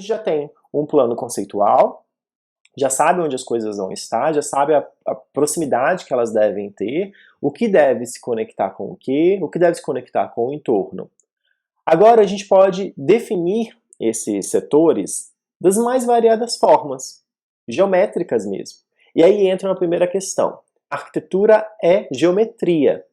gente já tem um plano conceitual, já sabe onde as coisas vão estar, já sabe a proximidade que elas devem ter, o que deve se conectar com o que deve se conectar com o entorno. Agora a gente pode definir esses setores das mais variadas formas, geométricas mesmo. E aí entra na primeira questão. A arquitetura é geometria,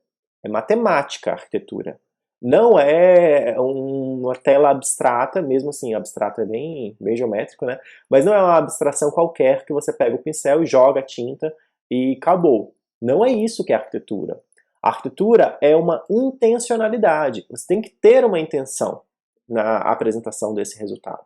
é matemática a arquitetura. Não é uma tela abstrata, mesmo assim, abstrato é bem geométrico, né? Mas não é uma abstração qualquer que você pega o pincel e joga a tinta e acabou. Não é isso que é arquitetura. A arquitetura é uma intencionalidade. Você tem que ter uma intenção na apresentação desse resultado.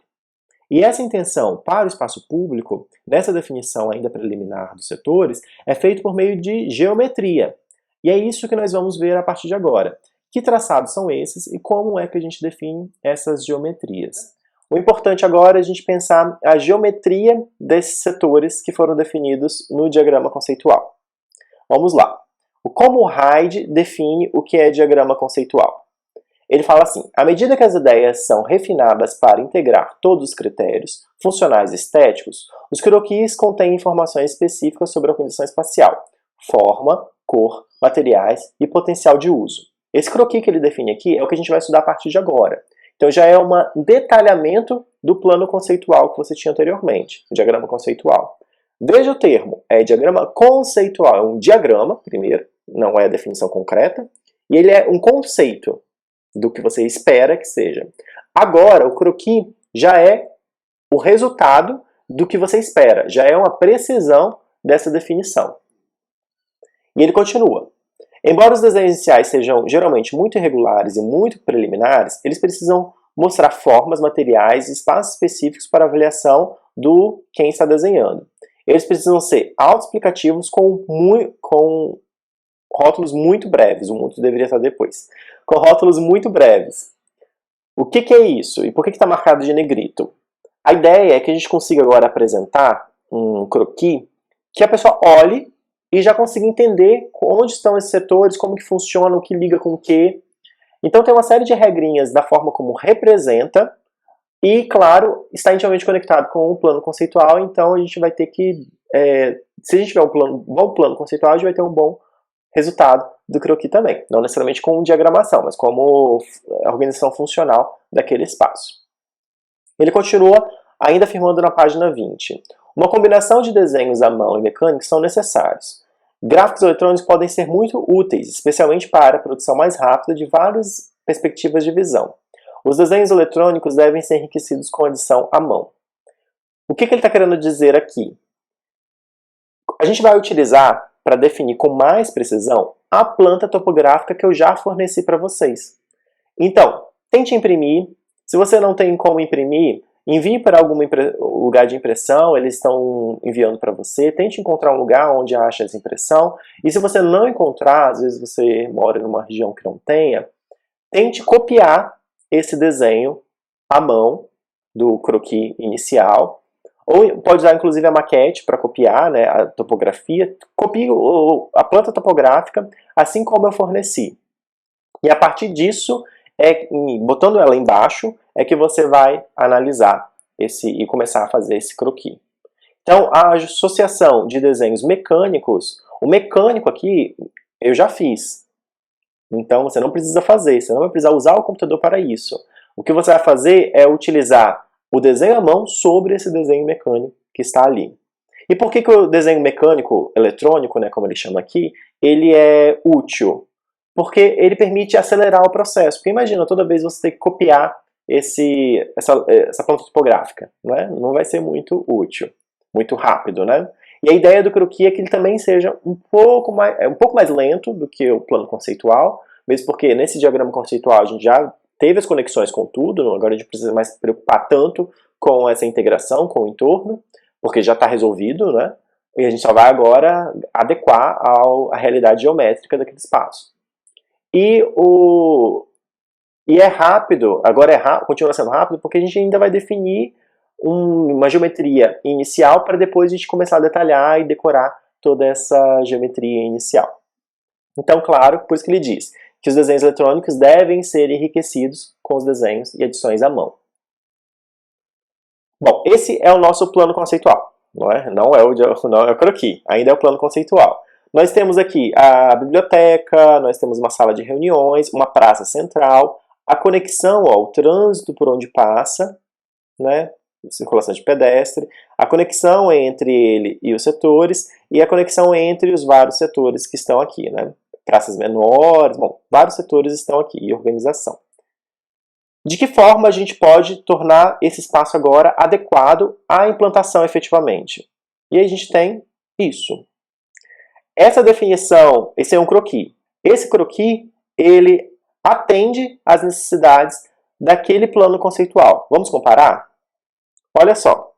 E essa intenção para o espaço público, nessa definição ainda preliminar dos setores, é feita por meio de geometria. E é isso que nós vamos ver a partir de agora. Que traçados são esses e como é que a gente define essas geometrias? O importante agora é a gente pensar a geometria desses setores que foram definidos no diagrama conceitual. Vamos lá. Como Hyde define o que é diagrama conceitual? Ele fala assim: à medida que as ideias são refinadas para integrar todos os critérios funcionais e estéticos, os croquis contêm informações específicas sobre a condição espacial, forma, cor, materiais e potencial de uso. Esse croquis que ele define aqui é o que a gente vai estudar a partir de agora. Então já é um detalhamento do plano conceitual que você tinha anteriormente, o diagrama conceitual. Veja o termo, é diagrama conceitual, é um diagrama, primeiro, não é a definição concreta, e ele é um conceito do que você espera que seja. Agora, o croquis já é o resultado do que você espera, já é uma precisão dessa definição. E ele continua. Embora os desenhos iniciais sejam geralmente muito irregulares e muito preliminares, eles precisam mostrar formas, materiais e espaços específicos para avaliação do quem está desenhando. Eles precisam ser autoexplicativos com rótulos muito breves, o muito deveria estar depois. Com rótulos muito breves. O que é isso? E por que está marcado de negrito? A ideia é que a gente consiga agora apresentar um croquis que a pessoa olhe e já consiga entender onde estão esses setores, como que funciona, o que liga com o que. Então tem uma série de regrinhas da forma como representa e, claro, está intimamente conectado com o plano conceitual, então a gente vai ter que, se a gente tiver um bom plano conceitual, a gente vai ter um bom resultado do croquis também. Não necessariamente com diagramação, mas como a organização funcional daquele espaço. Ele continua ainda afirmando na página 20. Uma combinação de desenhos à mão e mecânicos são necessários. Gráficos eletrônicos podem ser muito úteis, especialmente para a produção mais rápida de várias perspectivas de visão. Os desenhos eletrônicos devem ser enriquecidos com adição à mão. O que ele está querendo dizer aqui? A gente vai utilizar, para definir com mais precisão, a planta topográfica que eu já forneci para vocês. Então, tente imprimir. Se você não tem como imprimir, envie para algum lugar de impressão, eles estão enviando para você. Tente encontrar um lugar onde acha essa impressão. E se você não encontrar, às vezes você mora numa região que não tenha, tente copiar esse desenho à mão do croquis inicial. Ou pode usar inclusive a maquete para copiar, né, a topografia. Copie a planta topográfica assim como eu forneci. E a partir disso, botando ela embaixo, é que você vai analisar e começar a fazer esse croquis. Então, a associação de desenhos mecânicos, o mecânico aqui eu já fiz. Então, você não precisa fazer, você não vai precisar usar o computador para isso. O que você vai fazer é utilizar o desenho à mão sobre esse desenho mecânico que está ali. E por que o desenho mecânico, eletrônico, né, como ele chama aqui, ele é útil? Porque ele permite acelerar o processo. Porque imagina, toda vez você ter que copiar essa planta topográfica, né? Não vai ser muito útil, muito rápido, né? E a ideia do croquis é que ele também seja um pouco mais lento do que o plano conceitual, mesmo porque nesse diagrama conceitual a gente já teve as conexões com tudo, agora a gente precisa mais se preocupar tanto com essa integração com o entorno, porque já está resolvido, né? E a gente só vai agora adequar à realidade geométrica daquele espaço. E é rápido, continua sendo rápido, porque a gente ainda vai definir uma geometria inicial para depois a gente começar a detalhar e decorar toda essa geometria inicial. Então, claro, por isso que ele diz que os desenhos eletrônicos devem ser enriquecidos com os desenhos e adições à mão. Bom, esse é o nosso plano conceitual, não é? Não é o croquis, ainda é o plano conceitual. Nós temos aqui a biblioteca, nós temos uma sala de reuniões, uma praça central, a conexão, ó, o trânsito por onde passa, né? Circulação de pedestre, a conexão entre ele e os setores e a conexão entre os vários setores que estão aqui, né? Praças menores, bom, vários setores estão aqui e organização. De que forma a gente pode tornar esse espaço agora adequado à implantação efetivamente? E aí a gente tem isso. Essa definição, esse é um croquis. Esse croquis, ele atende às necessidades daquele plano conceitual. Vamos comparar? Olha só,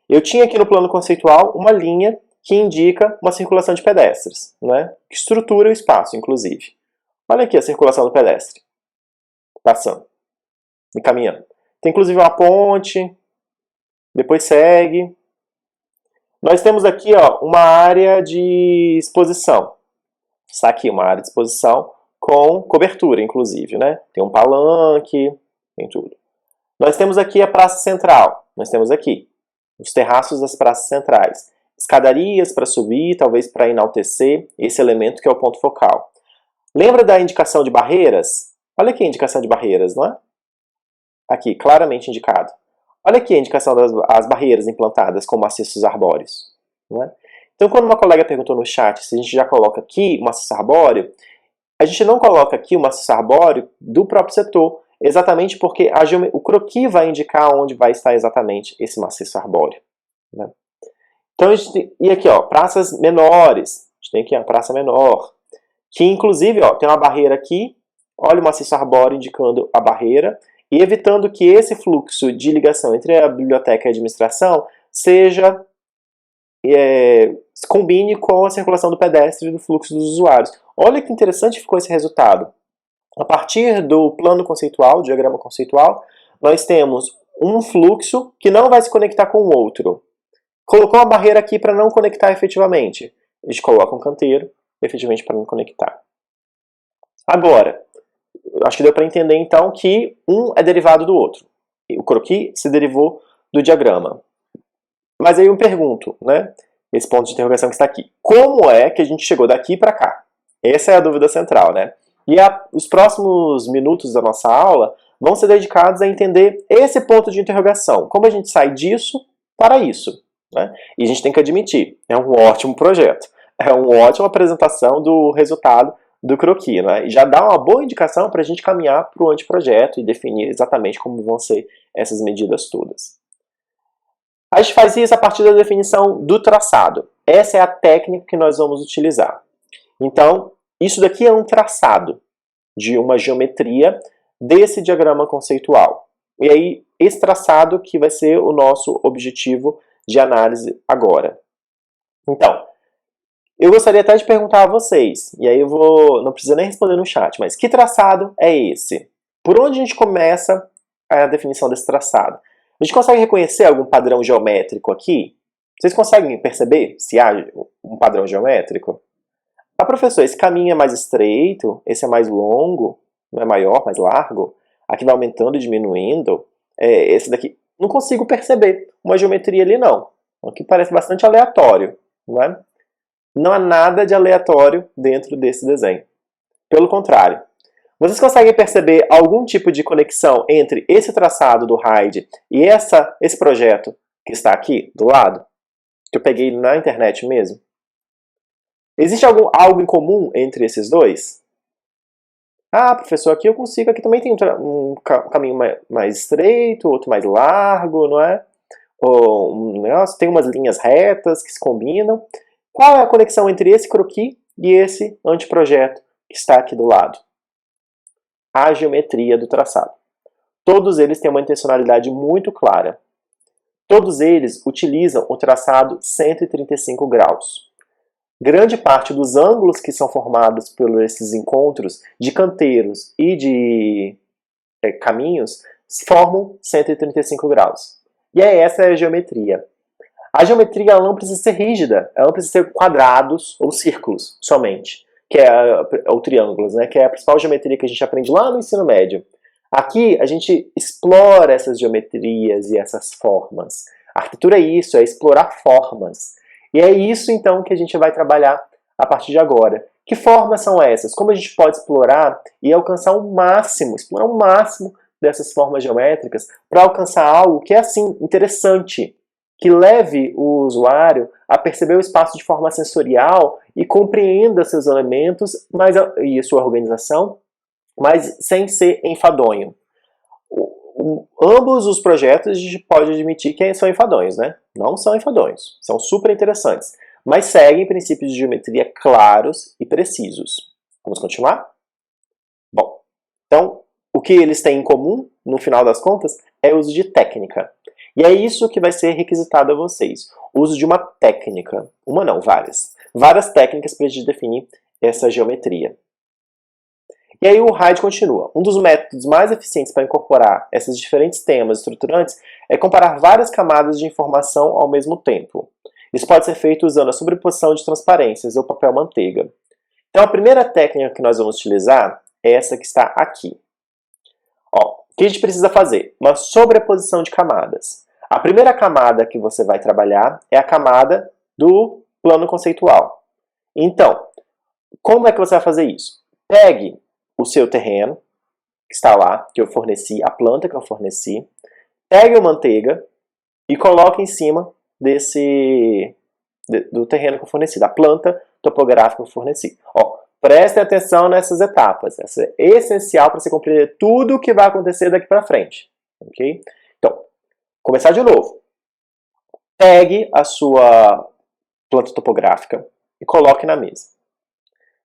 eu tinha aqui no plano conceitual uma linha que indica uma circulação de pedestres, né? Que estrutura o espaço, inclusive. Olha aqui a circulação do pedestre, passando e caminhando. Tem inclusive uma ponte, depois segue. Nós temos aqui, ó, uma área de exposição. Está aqui uma área de exposição com cobertura, inclusive, né? Tem um palanque, tem tudo. Nós temos aqui a praça central. Nós temos aqui os terraços das praças centrais. Escadarias para subir, talvez para enaltecer esse elemento que é o ponto focal. Lembra da indicação de barreiras? Olha aqui a indicação de barreiras, não é? Aqui, claramente indicado. Olha aqui a indicação das barreiras implantadas com maciços arbóreos. Não é? Então, quando uma colega perguntou no chat se a gente já coloca aqui o maciço arbóreo, a gente não coloca aqui o maciço arbóreo do próprio setor, exatamente porque o croquis vai indicar onde vai estar exatamente esse maciço arbóreo. Né? Então, a gente tem, e aqui, ó, praças menores. A gente tem aqui a praça menor, que inclusive ó, tem uma barreira aqui. Olha o maciço arbóreo indicando a barreira e evitando que esse fluxo de ligação entre a biblioteca e a administração seja combine com a circulação do pedestre e do fluxo dos usuários. Olha que interessante ficou esse resultado. A partir do plano conceitual, diagrama conceitual, nós temos um fluxo que não vai se conectar com o outro. Colocou uma barreira aqui para não conectar efetivamente. A gente coloca um canteiro, efetivamente, para não conectar. Agora, acho que deu para entender então que um é derivado do outro. O croquis se derivou do diagrama. Mas aí eu me pergunto, né? Esse ponto de interrogação que está aqui. Como é que a gente chegou daqui para cá? Essa é a dúvida central, né? E os próximos minutos da nossa aula vão ser dedicados a entender esse ponto de interrogação. Como a gente sai disso para isso, né? E a gente tem que admitir, é um ótimo projeto. É uma ótima apresentação do resultado do croquis, né? E já dá uma boa indicação para a gente caminhar para o anteprojeto e definir exatamente como vão ser essas medidas todas. A gente faz isso a partir da definição do traçado. Essa é a técnica que nós vamos utilizar. Então, isso daqui é um traçado de uma geometria desse diagrama conceitual. E aí, esse traçado que vai ser o nosso objetivo de análise agora. Então, eu gostaria até de perguntar a vocês, e aí eu não precisa nem responder no chat, mas que traçado é esse? Por onde a gente começa a definição desse traçado? A gente consegue reconhecer algum padrão geométrico aqui? Vocês conseguem perceber se há um padrão geométrico? Ah, professor, esse caminho é mais estreito, esse é mais longo, não é maior, mais largo, aqui vai aumentando e diminuindo, esse daqui, não consigo perceber uma geometria ali não. Aqui parece bastante aleatório, não é? Não há nada de aleatório dentro desse desenho. Pelo contrário, vocês conseguem perceber algum tipo de conexão entre esse traçado do Hyde e esse projeto que está aqui do lado? Que eu peguei na internet mesmo? Existe algo em comum entre esses dois? Ah, professor, aqui eu consigo, aqui também tem um caminho mais estreito, outro mais largo, não é? Tem umas linhas retas que se combinam. Qual é a conexão entre esse croquis e esse anteprojeto que está aqui do lado? A geometria do traçado. Todos eles têm uma intencionalidade muito clara. Todos eles utilizam o traçado 135 graus. Grande parte dos ângulos que são formados por esses encontros de canteiros e de caminhos formam 135 graus. E essa é a geometria. A geometria ela não precisa ser rígida, ela não precisa ser quadrados ou círculos somente, ou triângulos, né, que é a principal geometria que a gente aprende lá no ensino médio. Aqui a gente explora essas geometrias e essas formas. A arquitetura é isso, é explorar formas. E é isso então que a gente vai trabalhar a partir de agora. Que formas são essas? Como a gente pode explorar e alcançar o máximo, explorar o máximo dessas formas geométricas para alcançar algo que é assim, interessante, que leve o usuário a perceber o espaço de forma sensorial e compreenda seus elementos e a sua organização, mas sem ser enfadonho. Ambos os projetos a gente pode admitir que são enfadonhos, né? Não são enfadonhos, são super interessantes, mas seguem princípios de geometria claros e precisos. Vamos continuar? Bom, então, o que eles têm em comum, no final das contas, é o uso de técnica. E é isso que vai ser requisitado a vocês. O uso de uma técnica. Uma não, várias. Várias técnicas para a gente definir essa geometria. E aí o Hyde continua. Um dos métodos mais eficientes para incorporar esses diferentes temas estruturantes é comparar várias camadas de informação ao mesmo tempo. Isso pode ser feito usando a sobreposição de transparências ou papel manteiga. Então a primeira técnica que nós vamos utilizar é essa que está aqui. Ó, o que a gente precisa fazer? Uma sobreposição de camadas. A primeira camada que você vai trabalhar é a camada do plano conceitual. Então, como é que você vai fazer isso? Pegue o seu terreno, que está lá, que eu forneci, a planta que eu forneci, pegue o manteiga e coloque em cima do terreno que eu forneci, da planta topográfica que eu forneci. Ó, preste atenção nessas etapas, essa é essencial para você compreender tudo o que vai acontecer daqui para frente. Ok? Então, começar de novo. Pegue a sua planta topográfica e coloque na mesa.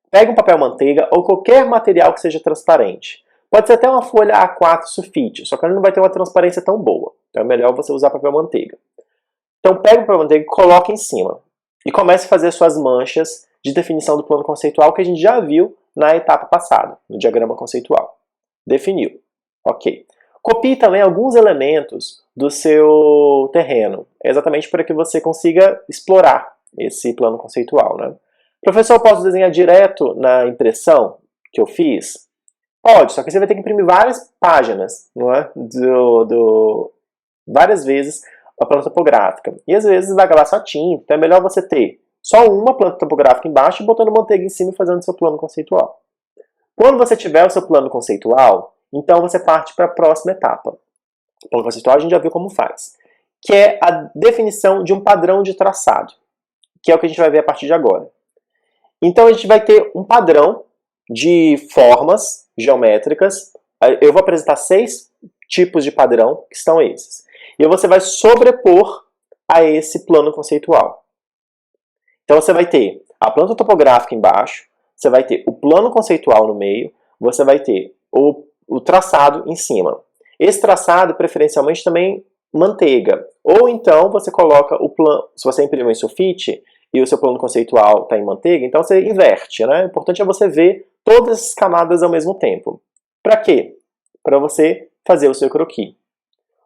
Pegue um papel manteiga ou qualquer material que seja transparente. Pode ser até uma folha A4 sulfite, só que ela não vai ter uma transparência tão boa. Então é melhor você usar papel manteiga. Então pegue o papel manteiga e coloque em cima. E comece a fazer suas manchas de definição do plano conceitual que a gente já viu na etapa passada, no diagrama conceitual. Definiu. Ok. Copie também alguns elementos do seu terreno, exatamente para que você consiga explorar esse plano conceitual, né? Professor, posso desenhar direto na impressão que eu fiz? Pode, só que você vai ter que imprimir várias páginas, não é? Várias vezes a planta topográfica. E às vezes vai acabar só tinta, então é melhor você ter só uma planta topográfica embaixo e botando manteiga em cima e fazendo o seu plano conceitual. Quando você tiver o seu plano conceitual, então você parte para a próxima etapa. O plano conceitual a gente já viu como faz, que é a definição de um padrão de traçado, que é o que a gente vai ver a partir de agora. Então a gente vai ter um padrão de formas geométricas. Eu vou apresentar 6 tipos de padrão, que são esses. E você vai sobrepor a esse plano conceitual. Então você vai ter a planta topográfica embaixo, você vai ter o plano conceitual no meio, você vai ter o traçado em cima. Esse traçado, preferencialmente, também manteiga. Ou então você coloca o plano, se você imprimiu em sulfite, e o seu plano conceitual está em manteiga, então você inverte, né? O importante é você ver todas as camadas ao mesmo tempo. Para quê? Para você fazer o seu croquis.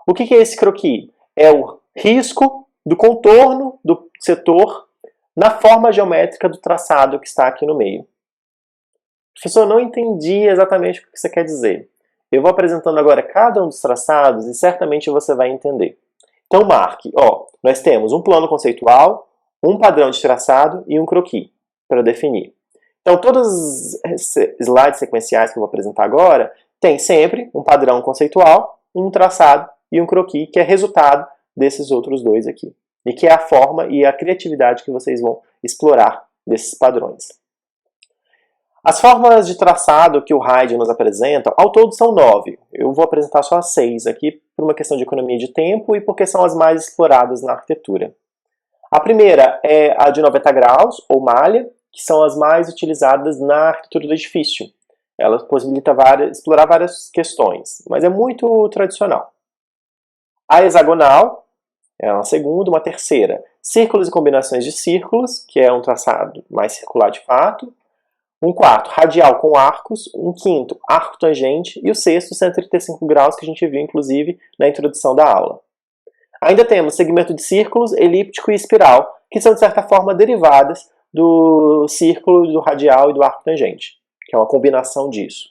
O que é esse croquis? É o risco do contorno do setor na forma geométrica do traçado que está aqui no meio. Professor, eu não entendi exatamente o que você quer dizer. Eu vou apresentando agora cada um dos traçados e certamente você vai entender. Então marque, ó, nós temos um plano conceitual, um padrão de traçado e um croquis para definir. Então, todos os slides sequenciais que eu vou apresentar agora tem sempre um padrão conceitual, um traçado e um croquis, que é resultado desses outros dois aqui. E que é a forma e a criatividade que vocês vão explorar desses padrões. As formas de traçado que o Hyde nos apresenta, ao todo são 9. Eu vou apresentar só as 6 aqui, por uma questão de economia de tempo e porque são as mais exploradas na arquitetura. A primeira é a de 90 graus, ou malha, que são as mais utilizadas na arquitetura do edifício. Ela possibilita explorar várias questões, mas é muito tradicional. A hexagonal é uma segunda, uma terceira. Círculos e combinações de círculos, que é um traçado mais circular de fato. Um quarto, radial com arcos. Um quinto, arco tangente. E o sexto, 135 graus, que a gente viu, inclusive, na introdução da aula. Ainda temos segmento de círculos, elíptico e espiral, que são, de certa forma, derivadas do círculo, do radial e do arco tangente, que é uma combinação disso.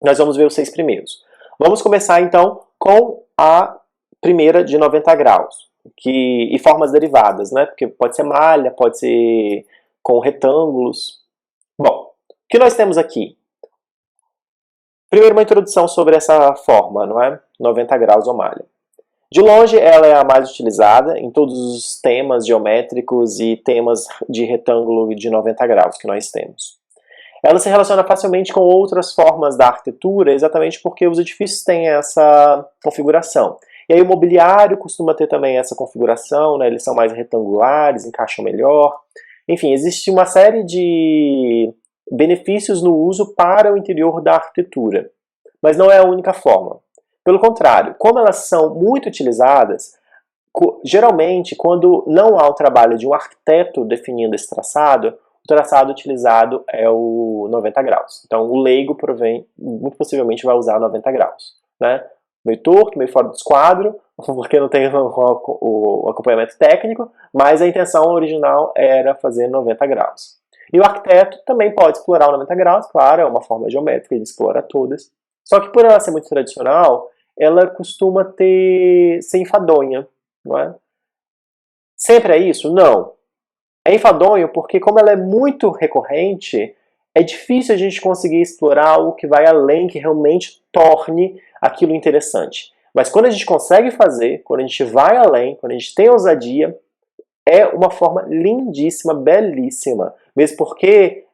Nós vamos ver os 6 primeiros. Vamos começar então com a primeira de 90 graus, e formas derivadas, né? Porque pode ser malha, pode ser com retângulos. Bom, o que nós temos aqui? Primeiro, uma introdução sobre essa forma, não é? 90 graus ou malha. De longe, ela é a mais utilizada em todos os temas geométricos e temas de retângulo de 90 graus que nós temos. Ela se relaciona facilmente com outras formas da arquitetura, exatamente porque os edifícios têm essa configuração. E aí o mobiliário costuma ter também essa configuração, né? Eles são mais retangulares, encaixam melhor. Enfim, existe uma série de benefícios no uso para o interior da arquitetura, mas não é a única forma. Pelo contrário, como elas são muito utilizadas, geralmente, quando não há o trabalho de um arquiteto definindo esse traçado, o traçado utilizado é o 90 graus. Então, o leigo muito possivelmente vai usar 90 graus. Né? Meio torto, meio fora do esquadro, porque não tem o acompanhamento técnico, mas a intenção original era fazer 90 graus. E o arquiteto também pode explorar o 90 graus, claro, é uma forma geométrica, ele explora todas. Só que por ela ser muito tradicional, ela costuma ser enfadonha, não é? Sempre é isso? Não. É enfadonho porque, como ela é muito recorrente, é difícil a gente conseguir explorar algo que vai além, que realmente torne aquilo interessante. Mas quando a gente consegue fazer, quando a gente vai além, quando a gente tem ousadia, é uma forma lindíssima, belíssima. Mesmo porque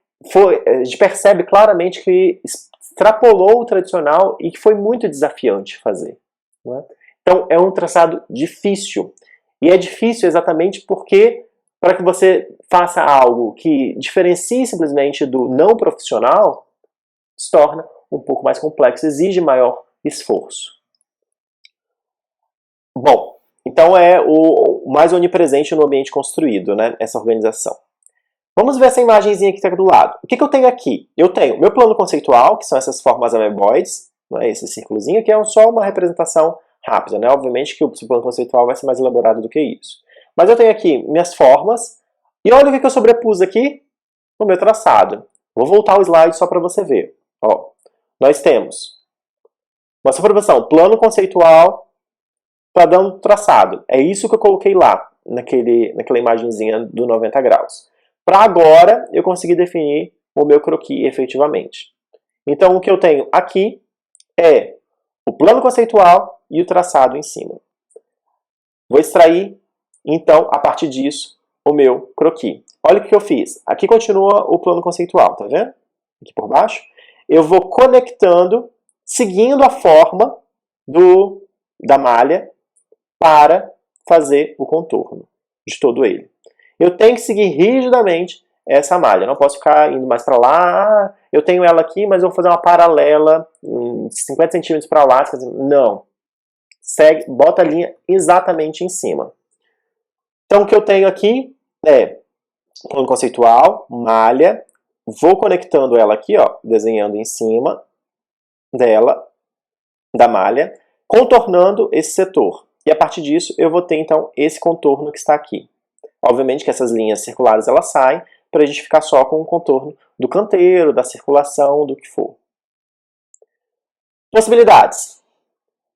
a gente percebe claramente que extrapolou o tradicional e que foi muito desafiante fazer. Não é? Então é um traçado difícil. E é difícil exatamente porque, para que você faça algo que diferencie simplesmente do não profissional, se torna um pouco mais complexo, exige maior esforço. Bom, então é o mais onipresente no ambiente construído, né, essa organização. Vamos ver essa imagenzinha que está do lado. O que eu tenho aqui? Eu tenho meu plano conceitual, que são essas formas ameboides, né, esse círculozinho, que é só uma representação rápida. Né? Obviamente que o plano conceitual vai ser mais elaborado do que isso. Mas eu tenho aqui minhas formas, e olha o que eu sobrepus aqui no meu traçado. Vou voltar o slide só para você ver. Ó, nós temos uma sobreposição, plano conceitual, padrão traçado. É isso que eu coloquei lá, naquela imagenzinha do 90 graus. Para agora, eu consegui definir o meu croquis efetivamente. Então, o que eu tenho aqui é o plano conceitual e o traçado em cima. Vou extrair, então, a partir disso, o meu croquis. Olha o que eu fiz. Aqui continua o plano conceitual, tá vendo? Aqui por baixo. Eu vou conectando, seguindo a forma da malha, para fazer o contorno de todo ele. Eu tenho que seguir rigidamente essa malha. Não posso ficar indo mais para lá. Eu tenho ela aqui, mas eu vou fazer uma paralela 50 centímetros para lá. Não. Segue, bota a linha exatamente em cima. Então, o que eu tenho aqui é plano conceitual, malha. Vou conectando ela aqui, ó, desenhando em cima dela, da malha, contornando esse setor. E a partir disso, eu vou ter, então, esse contorno que está aqui. Obviamente que essas linhas circulares, elas saem, para a gente ficar só com o contorno do canteiro, da circulação, do que for. Possibilidades.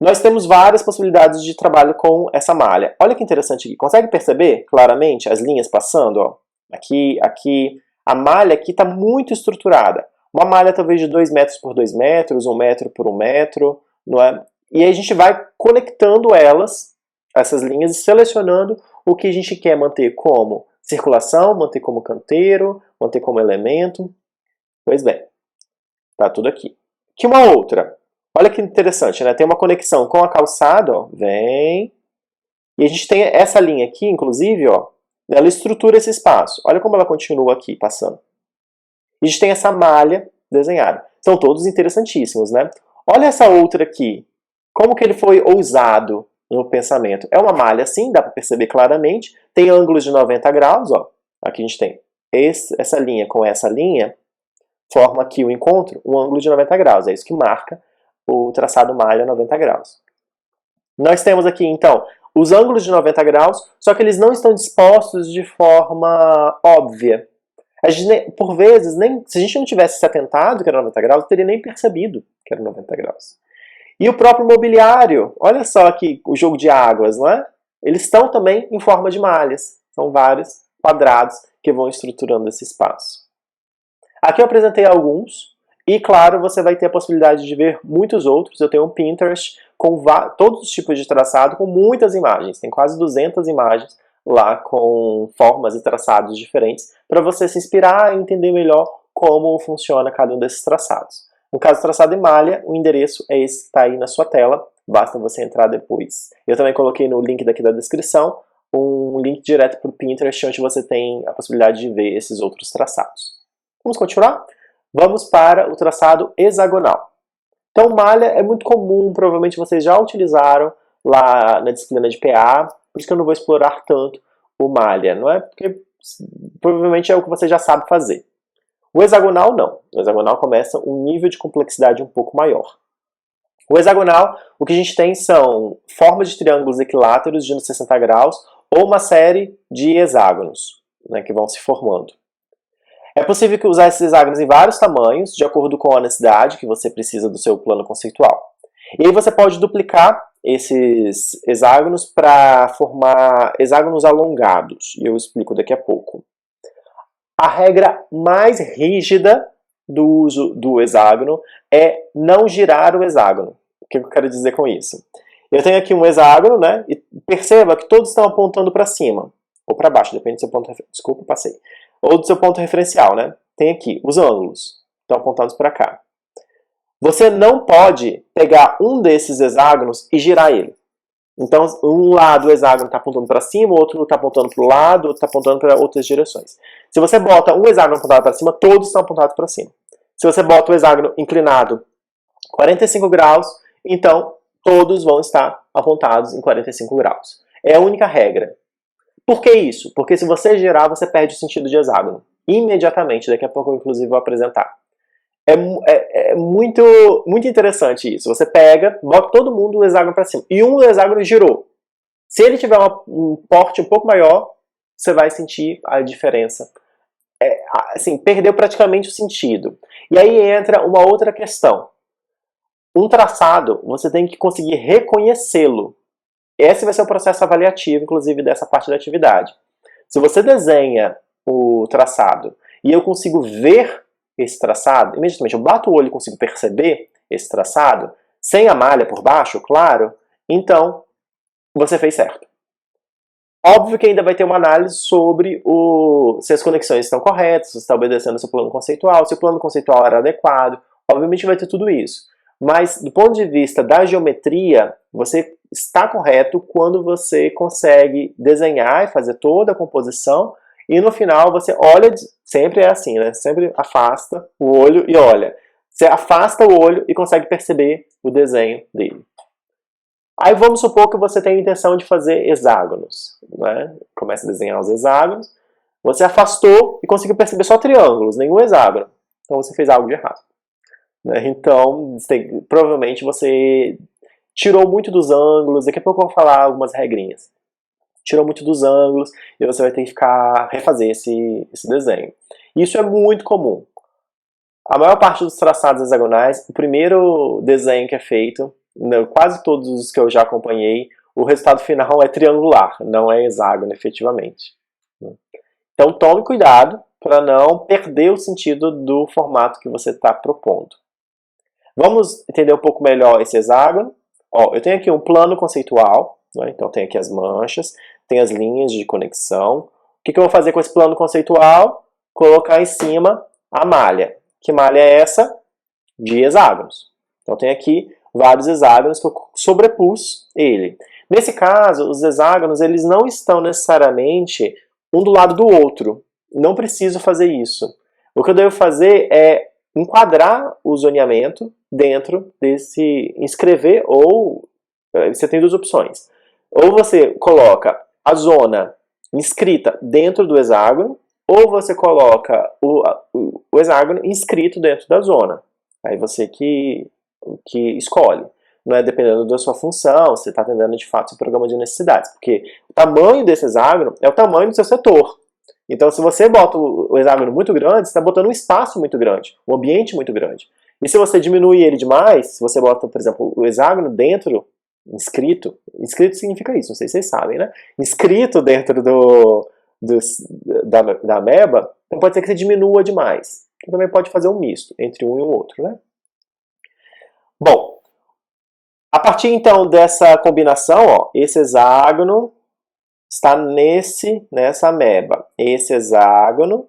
Nós temos várias possibilidades de trabalho com essa malha. Olha que interessante aqui. Consegue perceber claramente as linhas passando? Ó? Aqui, aqui. A malha aqui está muito estruturada. Uma malha talvez de 2 metros por 2 metros, 1 metro por 1 metro, não é? E aí a gente vai conectando elas, essas linhas, e selecionando o que a gente quer manter como circulação, manter como canteiro, manter como elemento. Pois bem, tá tudo aqui. Aqui uma outra. Olha que interessante, né? Tem uma conexão com a calçada, ó, vem. E a gente tem essa linha aqui, inclusive, ó, ela estrutura esse espaço. Olha como ela continua aqui, passando. E a gente tem essa malha desenhada. São todos interessantíssimos, né? Olha essa outra aqui. Como que ele foi ousado no pensamento? É uma malha assim, dá para perceber claramente. Tem ângulos de 90 graus, ó. Aqui a gente tem essa linha com essa linha, forma aqui o encontro, um ângulo de 90 graus. É isso que marca o traçado malha 90 graus. Nós temos aqui, então, os ângulos de 90 graus, só que eles não estão dispostos de forma óbvia. A gente, por vezes, se a gente não tivesse se atentado que era 90 graus, não teria nem percebido que era 90 graus. E o próprio mobiliário, olha só aqui o jogo de águas, não é? Eles estão também em forma de malhas. São vários quadrados que vão estruturando esse espaço. Aqui eu apresentei alguns, e claro, você vai ter a possibilidade de ver muitos outros. Eu tenho um Pinterest com todos os tipos de traçado, com muitas imagens. Tem quase 200 imagens lá com formas e traçados diferentes, para você se inspirar e entender melhor como funciona cada um desses traçados. No caso do traçado em malha, o endereço é esse que está aí na sua tela, basta você entrar depois. Eu também coloquei no link daqui da descrição um link direto para o Pinterest, onde você tem a possibilidade de ver esses outros traçados. Vamos continuar? Vamos para o traçado hexagonal. Então, malha é muito comum, provavelmente vocês já utilizaram lá na disciplina de PA, por isso que eu não vou explorar tanto o malha, não é? Porque provavelmente é o que você já sabe fazer. O hexagonal não. O hexagonal começa um nível de complexidade um pouco maior. O hexagonal, o que a gente tem são formas de triângulos equiláteros de 60 graus ou uma série de hexágonos, né, que vão se formando. É possível usar esses hexágonos em vários tamanhos, de acordo com a necessidade que você precisa do seu plano conceitual. E aí você pode duplicar esses hexágonos para formar hexágonos alongados, e eu explico daqui a pouco. A regra mais rígida do uso do hexágono é não girar o hexágono. O que eu quero dizer com isso? Eu tenho aqui um hexágono, né? E perceba que todos estão apontando para cima, ou para baixo, depende do seu ponto referencial. Desculpa, passei. Ou do seu ponto referencial, né? Tem aqui os ângulos, estão apontados para cá. Você não pode pegar um desses hexágonos e girar ele. Então, um lado do hexágono está apontando para cima, o outro está apontando para o lado, outro está apontando para outras direções. Se você bota um hexágono apontado para cima, todos estão apontados para cima. Se você bota o hexágono inclinado 45 graus, então todos vão estar apontados em 45 graus. É a única regra. Por que isso? Porque se você girar, você perde o sentido de hexágono. Imediatamente, daqui a pouco eu inclusive vou apresentar. É muito interessante isso. Você pega, bota todo mundo o hexágono para cima. E um hexágono girou. Se ele tiver um porte um pouco maior, você vai sentir a diferença. Assim, perdeu praticamente o sentido. E aí entra uma outra questão. Um traçado, você tem que conseguir reconhecê-lo. Esse vai ser o processo avaliativo, inclusive, dessa parte da atividade. Se você desenha o traçado e eu consigo ver esse traçado, imediatamente eu bato o olho e consigo perceber esse traçado, sem a malha por baixo, claro, então você fez certo. Óbvio que ainda vai ter uma análise sobre se as conexões estão corretas, se você está obedecendo o seu plano conceitual, se o plano conceitual era adequado, obviamente vai ter tudo isso. Mas, do ponto de vista da geometria, você está correto quando você consegue desenhar e fazer toda a composição e no final você olha, sempre é assim, né? Sempre afasta o olho e olha. Você afasta o olho e consegue perceber o desenho dele. Aí vamos supor que você tem a intenção de fazer hexágonos, né? Começa a desenhar os hexágonos. Você afastou e conseguiu perceber só triângulos, nenhum hexágono. Então você fez algo de errado. Então, provavelmente você tirou muito dos ângulos. Daqui a pouco eu vou falar algumas regrinhas. Tirou muito dos ângulos e você vai ter que refazer esse desenho. Isso é muito comum. A maior parte dos traçados hexagonais, o primeiro desenho que é feito, quase todos os que eu já acompanhei, o resultado final é triangular, não é hexágono efetivamente. Então tome cuidado para não perder o sentido do formato que você está propondo. Vamos entender um pouco melhor esse hexágono. Eu tenho aqui um plano conceitual, né? Então tem aqui as manchas, tem as linhas de conexão. O que eu vou fazer com esse plano conceitual? Colocar em cima a malha. Que malha é essa? De hexágonos. Então tem aqui vários hexágonos que eu sobrepus ele. Nesse caso, os hexágonos eles não estão necessariamente um do lado do outro. Não preciso fazer isso. O que eu devo fazer é enquadrar o zoneamento dentro desse inscrever, ou você tem duas opções. Ou você coloca a zona inscrita dentro do hexágono, ou você coloca o hexágono inscrito dentro da zona. Aí você que escolhe. Não é dependendo da sua função, você está atendendo de fato o seu programa de necessidades. Porque o tamanho desse hexágono é o tamanho do seu setor. Então, se você bota o hexágono muito grande, você está botando um espaço muito grande, um ambiente muito grande. E se você diminui ele demais, se você bota, por exemplo, o hexágono dentro, inscrito significa isso, não sei se vocês sabem, né? Inscrito dentro do, da ameba, então pode ser que você diminua demais. Então também pode fazer um misto entre um e o outro, né? Bom, a partir então dessa combinação, ó, esse hexágono está nessa ameba. Esse hexágono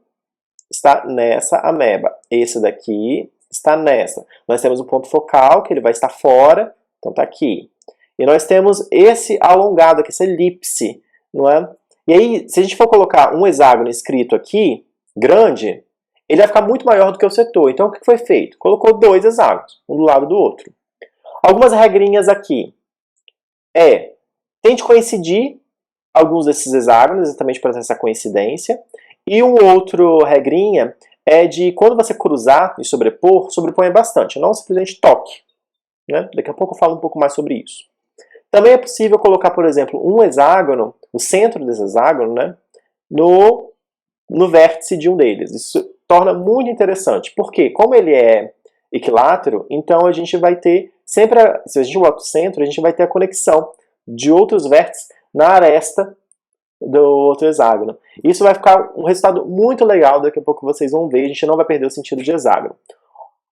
está nessa ameba. Esse daqui está nessa. Nós temos o ponto focal, que ele vai estar fora, então está aqui. E nós temos esse alongado aqui, essa elipse, não é? E aí, se a gente for colocar um hexágono escrito aqui, grande, ele vai ficar muito maior do que o setor. Então, o que foi feito? Colocou dois hexágonos, um do lado do outro. Algumas regrinhas aqui. Tente coincidir alguns desses hexágonos, exatamente para ter essa coincidência. E um outro regrinha é de quando você cruzar e sobrepor, sobreponha bastante, não simplesmente toque. Né? Daqui a pouco eu falo um pouco mais sobre isso. Também é possível colocar, por exemplo, um hexágono, o centro desse hexágono, né, no vértice de um deles. Isso torna muito interessante, porque como ele é equilátero, então a gente vai ter sempre, se a gente bota o centro, a gente vai ter a conexão de outros vértices na aresta do outro hexágono. Isso vai ficar um resultado muito legal, daqui a pouco vocês vão ver, a gente não vai perder o sentido de hexágono.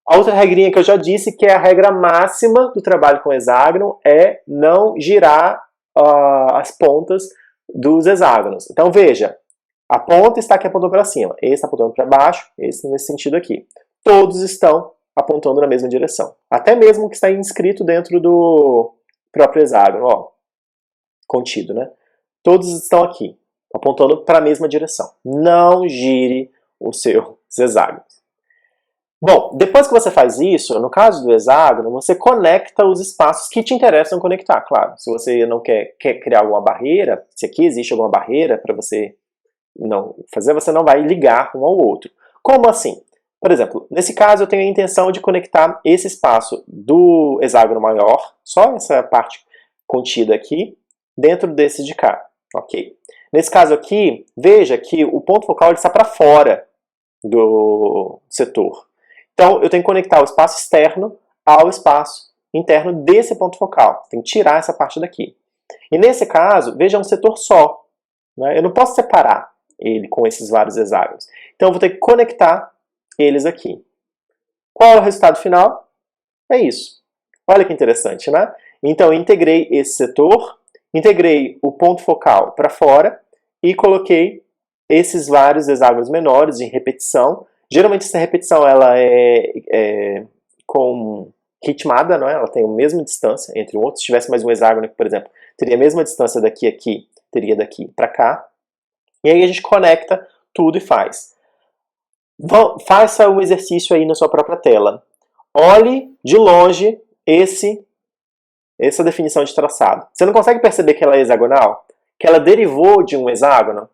A outra regrinha que eu já disse, que é a regra máxima do trabalho com hexágono, é não girar as pontas dos hexágonos. Então veja, a ponta está aqui apontando para cima, esse está apontando para baixo, esse nesse sentido aqui. Todos estão apontando na mesma direção. Até mesmo o que está inscrito dentro do próprio hexágono, ó, contido, né? Todos estão aqui, apontando para a mesma direção. Não gire os seus hexágonos. Bom, depois que você faz isso, no caso do hexágono, você conecta os espaços que te interessam conectar, claro. Se você não quer criar alguma barreira, se aqui existe alguma barreira para você não fazer, você não vai ligar um ao outro. Como assim? Por exemplo, nesse caso eu tenho a intenção de conectar esse espaço do hexágono maior, só essa parte contida aqui, dentro desse de cá. Ok. Nesse caso aqui, veja que o ponto focal ele está para fora do setor. Então, eu tenho que conectar o espaço externo ao espaço interno desse ponto focal. Tem que tirar essa parte daqui. E nesse caso, veja, é um setor só. Né? Eu não posso separar ele com esses vários hexágonos. Então, eu vou ter que conectar eles aqui. Qual é o resultado final? É isso. Olha que interessante, né? Então, eu integrei esse setor, integrei o ponto focal para fora e coloquei esses vários hexágonos menores em repetição. Geralmente essa repetição ela é ritmada, não é? Ela tem a mesma distância entre um outro. Se tivesse mais um hexágono, por exemplo, teria a mesma distância daqui a aqui, teria daqui para cá. E aí a gente conecta tudo e faz. Faça um exercício aí na sua própria tela. Olhe de longe essa definição de traçado. Você não consegue perceber que ela é hexagonal? Que ela derivou de um hexágono?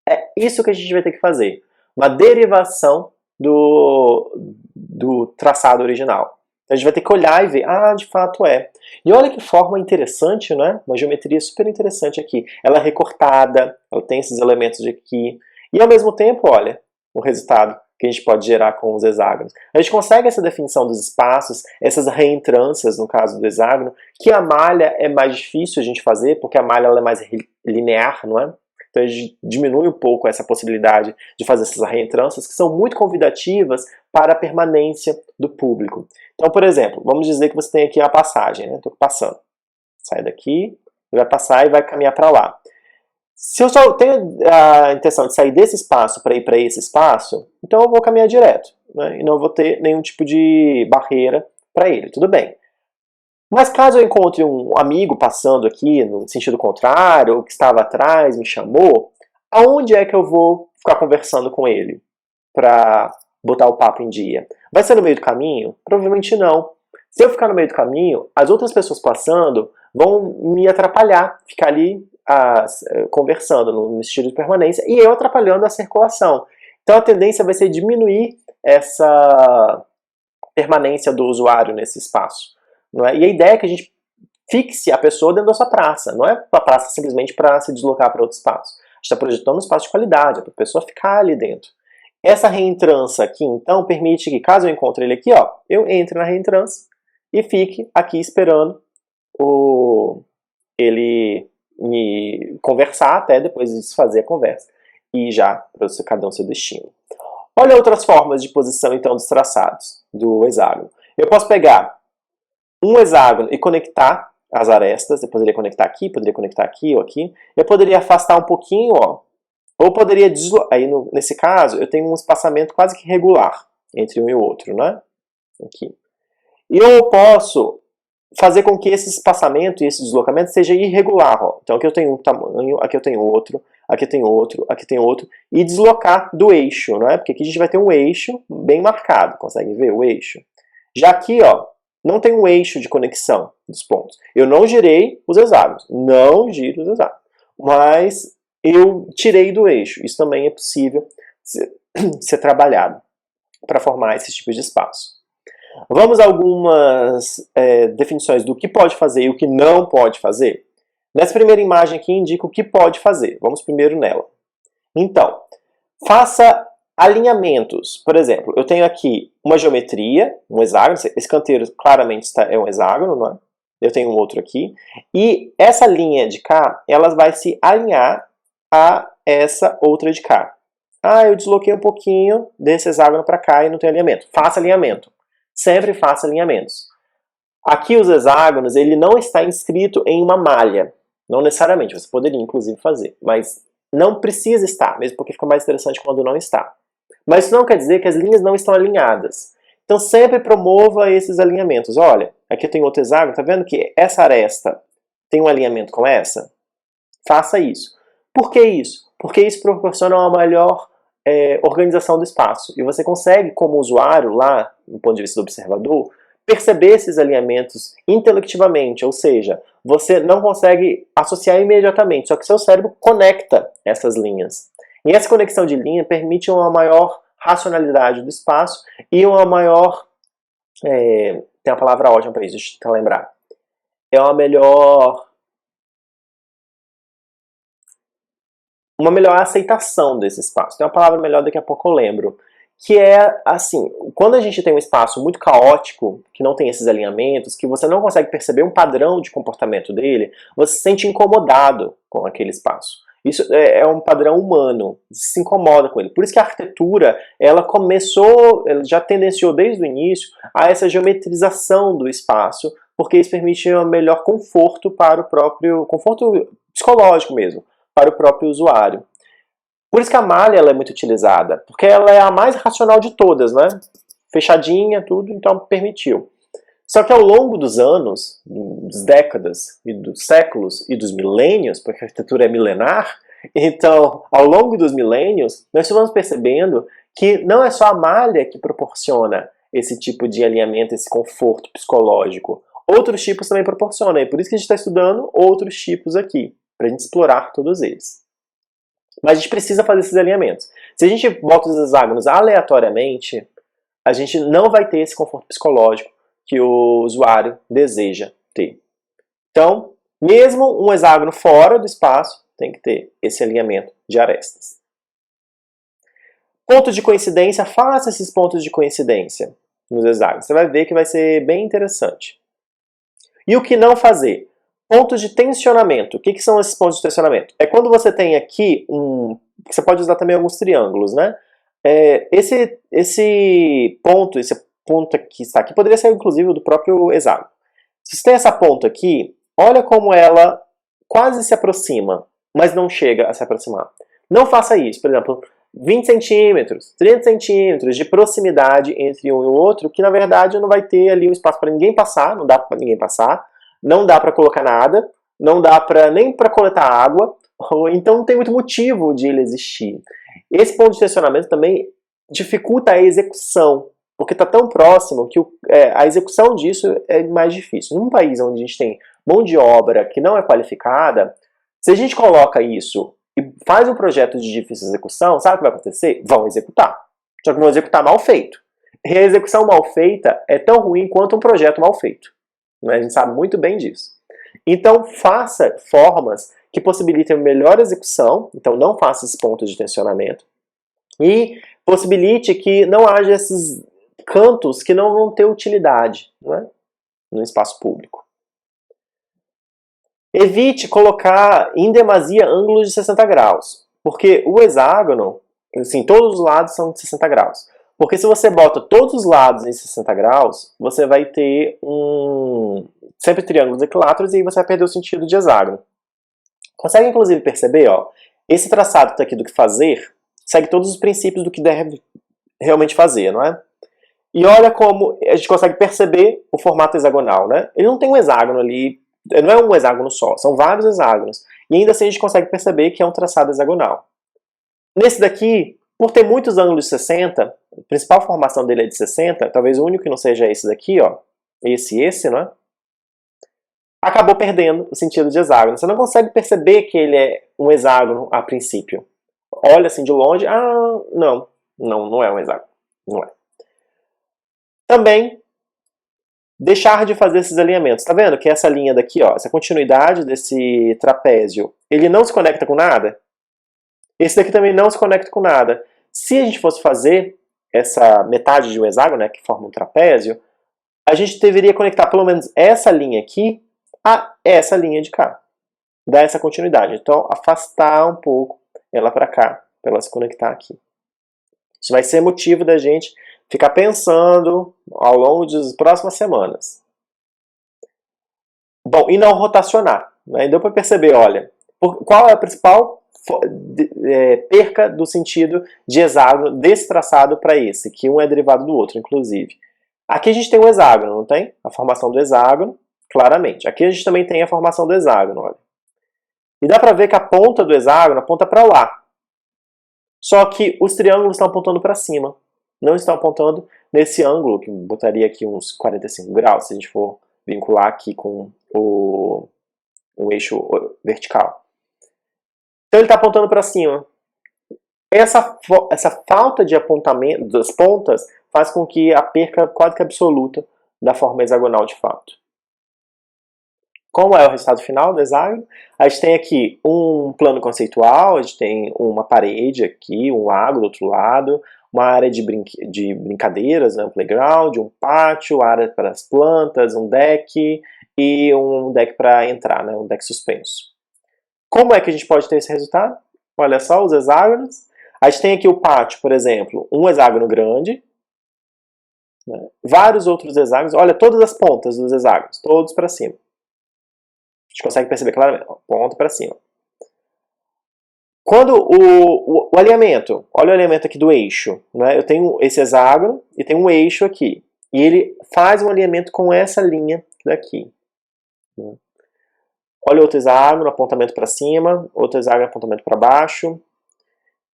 É isso que a gente vai ter que fazer. Uma derivação do traçado original. A gente vai ter que olhar e ver, de fato é. E olha que forma interessante, né? Uma geometria super interessante aqui. Ela é recortada, ela tem esses elementos de aqui. E ao mesmo tempo, olha, o resultado que a gente pode gerar com os hexágonos. A gente consegue essa definição dos espaços, essas reentrâncias, no caso do hexágono, que a malha é mais difícil a gente fazer, porque a malha ela é mais linear, não é? Então a gente diminui um pouco essa possibilidade de fazer essas reentrâncias, que são muito convidativas para a permanência do público. Então, por exemplo, vamos dizer que você tem aqui a passagem, né? Estou passando. Sai daqui, vai passar e vai caminhar para lá. Se eu só tenho a intenção de sair desse espaço para ir para esse espaço, então eu vou caminhar direto, né? E não vou ter nenhum tipo de barreira para ele, tudo bem. Mas caso eu encontre um amigo passando aqui no sentido contrário, ou que estava atrás, me chamou, aonde é que eu vou ficar conversando com ele para botar o papo em dia? Vai ser no meio do caminho? Provavelmente não. Se eu ficar no meio do caminho, as outras pessoas passando vão me atrapalhar, ficar ali conversando no estilo de permanência, e eu atrapalhando a circulação. Então a tendência vai ser diminuir essa permanência do usuário nesse espaço. Não é? E a ideia é que a gente fixe a pessoa dentro da sua praça. Não é a praça simplesmente para se deslocar para outro espaço. A gente está projetando um espaço de qualidade, para a pessoa ficar ali dentro. Essa reentrância aqui, então, permite que, caso eu encontre ele aqui, ó, eu entre na reentrância e fique aqui esperando ele me conversar até depois de desfazer a conversa e já para cada um seu destino. Olha outras formas de posição, então, dos traçados do hexágono. Eu posso pegar um hexágono e conectar as arestas. Eu poderia conectar aqui ou aqui. Eu poderia afastar um pouquinho, ó. Ou poderia deslocar. Aí, nesse caso, eu tenho um espaçamento quase que regular entre um e o outro, né? Aqui. E eu posso fazer com que esse espaçamento e esse deslocamento seja irregular, ó. Então aqui eu tenho um tamanho, aqui eu tenho outro, aqui eu tenho outro, aqui eu tenho outro, e deslocar do eixo, não é? Porque aqui a gente vai ter um eixo bem marcado, consegue ver o eixo? Já aqui, ó, não tem um eixo de conexão dos pontos. Eu não girei os hexágonos, não giro os hexágonos, mas eu tirei do eixo. Isso também é possível ser trabalhado para formar esse tipo de espaço. Vamos a algumas definições do que pode fazer e o que não pode fazer? Nessa primeira imagem aqui indica o que pode fazer. Vamos primeiro nela. Então, faça alinhamentos. Por exemplo, eu tenho aqui uma geometria, um hexágono. Esse canteiro claramente é um hexágono, não é? Eu tenho um outro aqui. E essa linha de cá, ela vai se alinhar a essa outra de cá. Ah, eu desloquei um pouquinho desse hexágono para cá e não tem alinhamento. Faça alinhamento. Sempre faça alinhamentos. Aqui os hexágonos, ele não está inscrito em uma malha. Não necessariamente, você poderia inclusive fazer, mas não precisa estar, mesmo porque fica mais interessante quando não está. Mas isso não quer dizer que as linhas não estão alinhadas. Então sempre promova esses alinhamentos. Olha, aqui eu tenho outro hexágono, tá vendo que essa aresta tem um alinhamento com essa? Faça isso. Por que isso? Porque isso proporciona uma melhor organização do espaço. E você consegue, como usuário, lá, do ponto de vista do observador, perceber esses alinhamentos intelectivamente, ou seja, você não consegue associar imediatamente, só que seu cérebro conecta essas linhas. E essa conexão de linha permite uma maior racionalidade do espaço e uma maior... tem uma palavra ótima para isso, deixa eu tentar lembrar. É uma melhor aceitação desse espaço. Tem uma palavra melhor, daqui a pouco eu lembro. Que é assim, quando a gente tem um espaço muito caótico, que não tem esses alinhamentos, que você não consegue perceber um padrão de comportamento dele, você se sente incomodado com aquele espaço. Isso é um padrão humano, você se incomoda com ele. Por isso que a arquitetura, ela já tendenciou desde o início a essa geometrização do espaço, porque isso permite um melhor conforto para o próprio, conforto psicológico mesmo, para o próprio usuário. Por isso que a malha ela é muito utilizada, porque ela é a mais racional de todas, né? Fechadinha, tudo, então permitiu. Só que ao longo dos anos, das décadas, e dos séculos e dos milênios, porque a arquitetura é milenar, então ao longo dos milênios, nós vamos percebendo que não é só a malha que proporciona esse tipo de alinhamento, esse conforto psicológico. Outros tipos também proporcionam, e por isso que a gente está estudando outros tipos aqui, para a gente explorar todos eles. Mas a gente precisa fazer esses alinhamentos. Se a gente bota os hexágonos aleatoriamente, a gente não vai ter esse conforto psicológico que o usuário deseja ter. Então, mesmo um hexágono fora do espaço, tem que ter esse alinhamento de arestas. Pontos de coincidência, faça esses pontos de coincidência nos hexágonos. Você vai ver que vai ser bem interessante. E o que não fazer? Pontos de tensionamento. O que são esses pontos de tensionamento? É quando você tem aqui você pode usar também alguns triângulos, né? Esse ponto que está aqui, poderia ser inclusive do próprio hexágono. Se você tem essa ponta aqui, olha como ela quase se aproxima, mas não chega a se aproximar. Não faça isso. Por exemplo, 20 centímetros, 30 centímetros de proximidade entre um e o outro, que na verdade não vai ter ali um espaço para ninguém passar, não dá para ninguém passar. Não dá para colocar nada, não dá nem para coletar água, então não tem muito motivo de ele existir. Esse ponto de tensionamento também dificulta a execução, porque está tão próximo que a execução disso é mais difícil. Num país onde a gente tem mão de obra que não é qualificada, se a gente coloca isso e faz um projeto de difícil execução, sabe o que vai acontecer? Vão executar, só que vão executar mal feito. E a execução mal feita é tão ruim quanto um projeto mal feito. A gente sabe muito bem disso. Então, faça formas que possibilitem melhor execução. Então, não faça esses pontos de tensionamento. E possibilite que não haja esses cantos que não vão ter utilidade, não é? No espaço público. Evite colocar em demasia ângulos de 60 graus, porque o hexágono, assim, todos os lados são de 60 graus. Porque se você bota todos os lados em 60 graus, você vai ter sempre triângulos equiláteros e aí você vai perder o sentido de hexágono. Consegue inclusive perceber, ó, esse traçado que está aqui do que fazer, segue todos os princípios do que deve realmente fazer, não é? E olha como a gente consegue perceber o formato hexagonal, né? Ele não tem um hexágono ali, não é um hexágono só, são vários hexágonos. E ainda assim a gente consegue perceber que é um traçado hexagonal. Nesse daqui, por ter muitos ângulos de 60, a principal formação dele é de 60, talvez o único que não seja esse daqui, ó, esse, né? Acabou perdendo o sentido de hexágono. Você não consegue perceber que ele é um hexágono a princípio. Olha assim de longe, não é um hexágono, não é. Também, deixar de fazer esses alinhamentos. Tá vendo que essa linha daqui, ó, essa continuidade desse trapézio, ele não se conecta com nada? Esse daqui também não se conecta com nada. Se a gente fosse fazer essa metade de um hexágono, né, que forma um trapézio, a gente deveria conectar pelo menos essa linha aqui a essa linha de cá. Dar essa continuidade. Então, afastar um pouco ela para cá, para ela se conectar aqui. Isso vai ser motivo da gente ficar pensando ao longo das próximas semanas. Bom, e não rotacionar. Né? Deu para perceber, olha, qual é a principal perca do sentido de hexágono desse traçado para esse, que um é derivado do outro, inclusive. Aqui a gente tem o hexágono, não tem? A formação do hexágono, claramente. Aqui a gente também tem a formação do hexágono, olha. E dá para ver que a ponta do hexágono aponta para lá. Só que os triângulos estão apontando para cima. Não estão apontando nesse ângulo, que botaria aqui uns 45 graus, se a gente for vincular aqui com o eixo vertical. Então ele está apontando para cima. Essa falta de apontamento das pontas faz com que a perca quase que absoluta da forma hexagonal de fato. Como é o resultado final do hexágono? A gente tem aqui um plano conceitual, a gente tem uma parede aqui, um lago do outro lado, uma área de brincadeiras, né, um playground, um pátio, área para as plantas, um deck e um deck para entrar, né, um deck suspenso. Como é que a gente pode ter esse resultado? Olha só os hexágonos. A gente tem aqui o pátio, por exemplo, um hexágono grande, né, vários outros hexágonos, olha todas as pontas dos hexágonos, todos para cima. A gente consegue perceber claramente, ponta para cima. Quando o alinhamento, olha o alinhamento aqui do eixo, né? Eu tenho esse hexágono e tenho um eixo aqui. E ele faz um alinhamento com essa linha daqui. Né? Olha outro hexágono, apontamento para cima, outro hexágono, apontamento para baixo.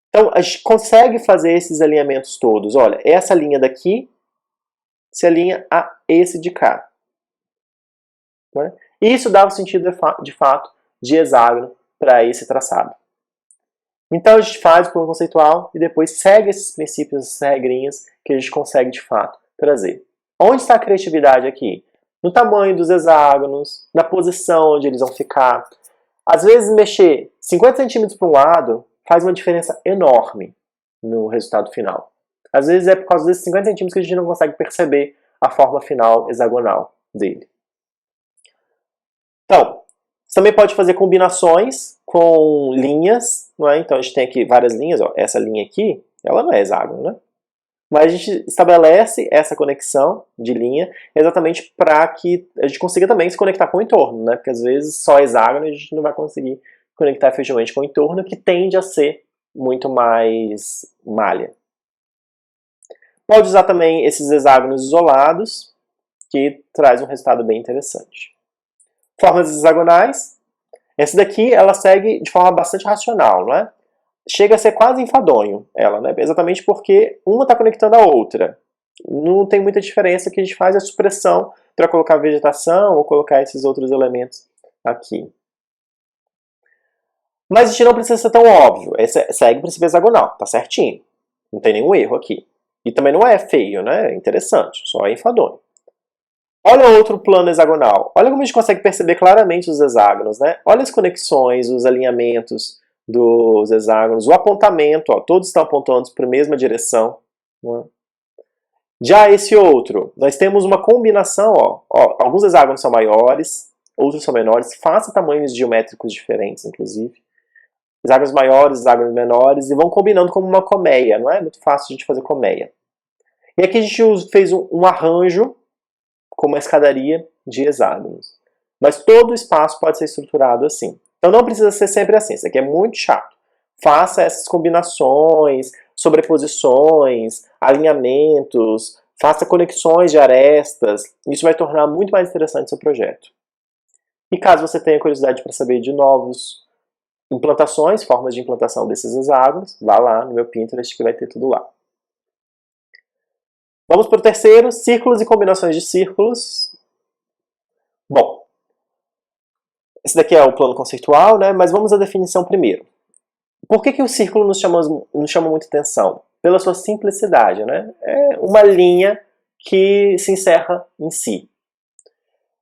Então, a gente consegue fazer esses alinhamentos todos. Olha, essa linha daqui se alinha a esse de cá. Né? E isso dá o sentido, de fato, de hexágono para esse traçado. Então a gente faz o plano conceitual e depois segue esses princípios, essas regrinhas que a gente consegue, de fato, trazer. Onde está a criatividade aqui? No tamanho dos hexágonos, na posição onde eles vão ficar. Às vezes mexer 50 centímetros para um lado faz uma diferença enorme no resultado final. Às vezes é por causa desses 50 centímetros que a gente não consegue perceber a forma final hexagonal dele. Então, você também pode fazer combinações com linhas, não é? Então a gente tem aqui várias linhas, ó. Essa linha aqui, ela não é hexágono, né? Mas a gente estabelece essa conexão de linha exatamente para que a gente consiga também se conectar com o entorno, né? Porque às vezes só hexágono a gente não vai conseguir conectar efetivamente com o entorno, que tende a ser muito mais malha. Pode usar também esses hexágonos isolados, que traz um resultado bem interessante. Formas hexagonais. Essa daqui, ela segue de forma bastante racional, não é? Chega a ser quase enfadonho, ela, né? Exatamente porque uma está conectando a outra. Não tem muita diferença, que a gente faz a supressão para colocar vegetação ou colocar esses outros elementos aqui. Mas a gente não precisa ser tão óbvio. Segue o princípio hexagonal, tá certinho. Não tem nenhum erro aqui. E também não é feio, né? É interessante, só é enfadonho. Olha outro plano hexagonal. Olha como a gente consegue perceber claramente os hexágonos, né? Olha as conexões, os alinhamentos, dos hexágonos. O apontamento, ó, todos estão apontando para a mesma direção. Não é? Já esse outro, nós temos uma combinação, ó, alguns hexágonos são maiores, outros são menores, faça tamanhos geométricos diferentes, inclusive. Hexágonos maiores, hexágonos menores, e vão combinando como uma colmeia, não é muito fácil a gente fazer colmeia. E aqui a gente fez um arranjo com uma escadaria de hexágonos. Mas todo o espaço pode ser estruturado assim. Então não precisa ser sempre assim, isso aqui é muito chato. Faça essas combinações, sobreposições, alinhamentos, faça conexões de arestas, isso vai tornar muito mais interessante o seu projeto. E caso você tenha curiosidade para saber de novos implantações, formas de implantação desses hexágonos, vá lá no meu Pinterest que vai ter tudo lá. Vamos para o terceiro, círculos e combinações de círculos. Bom, esse daqui é o plano conceitual, né? Mas vamos à definição primeiro. Por que o círculo nos chama muita atenção? Pela sua simplicidade, né? É uma linha que se encerra em si.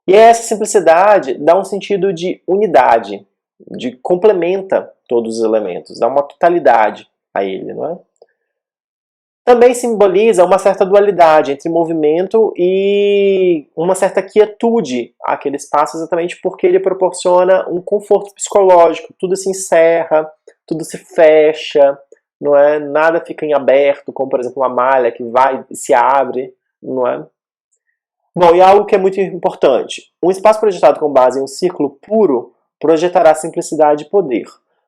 E essa simplicidade dá um sentido de unidade, de complementa todos os elementos, dá uma totalidade a ele, não é? Também simboliza uma certa dualidade entre movimento e uma certa quietude àquele espaço, exatamente porque ele proporciona um conforto psicológico. Tudo se encerra, tudo se fecha, não é? Nada fica em aberto, como por exemplo uma malha que vai e se abre, não é? Bom, e algo que é muito importante. Um espaço projetado com base em um círculo puro projetará simplicidade e poder.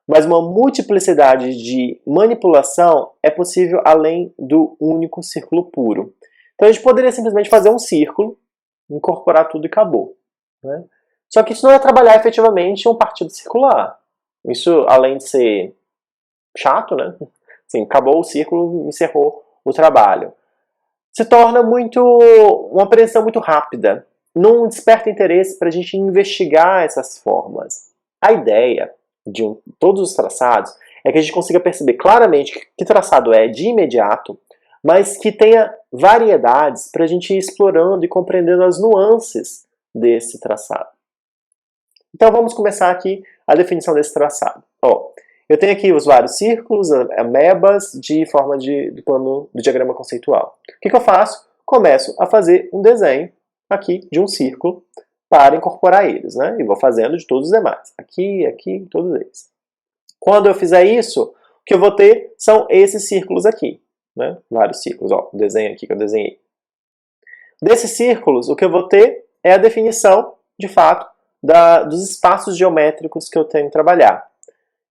Mas uma multiplicidade de manipulação é possível além do único círculo puro. Então a gente poderia simplesmente fazer um círculo, incorporar tudo e acabou. Né? Só que isso não é trabalhar efetivamente um partido circular. Isso, além de ser chato, né? Assim, acabou o círculo, encerrou o trabalho. Se torna uma apreensão muito rápida. Não desperta interesse para a gente investigar essas formas. A ideia de todos os traçados é que a gente consiga perceber claramente que traçado é de imediato, mas que tenha variedades para a gente ir explorando e compreendendo as nuances desse traçado. Então vamos começar aqui a definição desse traçado. Ó, eu tenho aqui os vários círculos, amebas, de forma do plano do diagrama conceitual. O que eu faço? Começo a fazer um desenho aqui de um círculo para incorporar eles, né? E vou fazendo de todos os demais. Aqui, aqui, todos eles. Quando eu fizer isso, o que eu vou ter são esses círculos aqui, né? Vários círculos, ó, o desenho aqui que eu desenhei. Desses círculos, o que eu vou ter é a definição, de fato, dos espaços geométricos que eu tenho que trabalhar.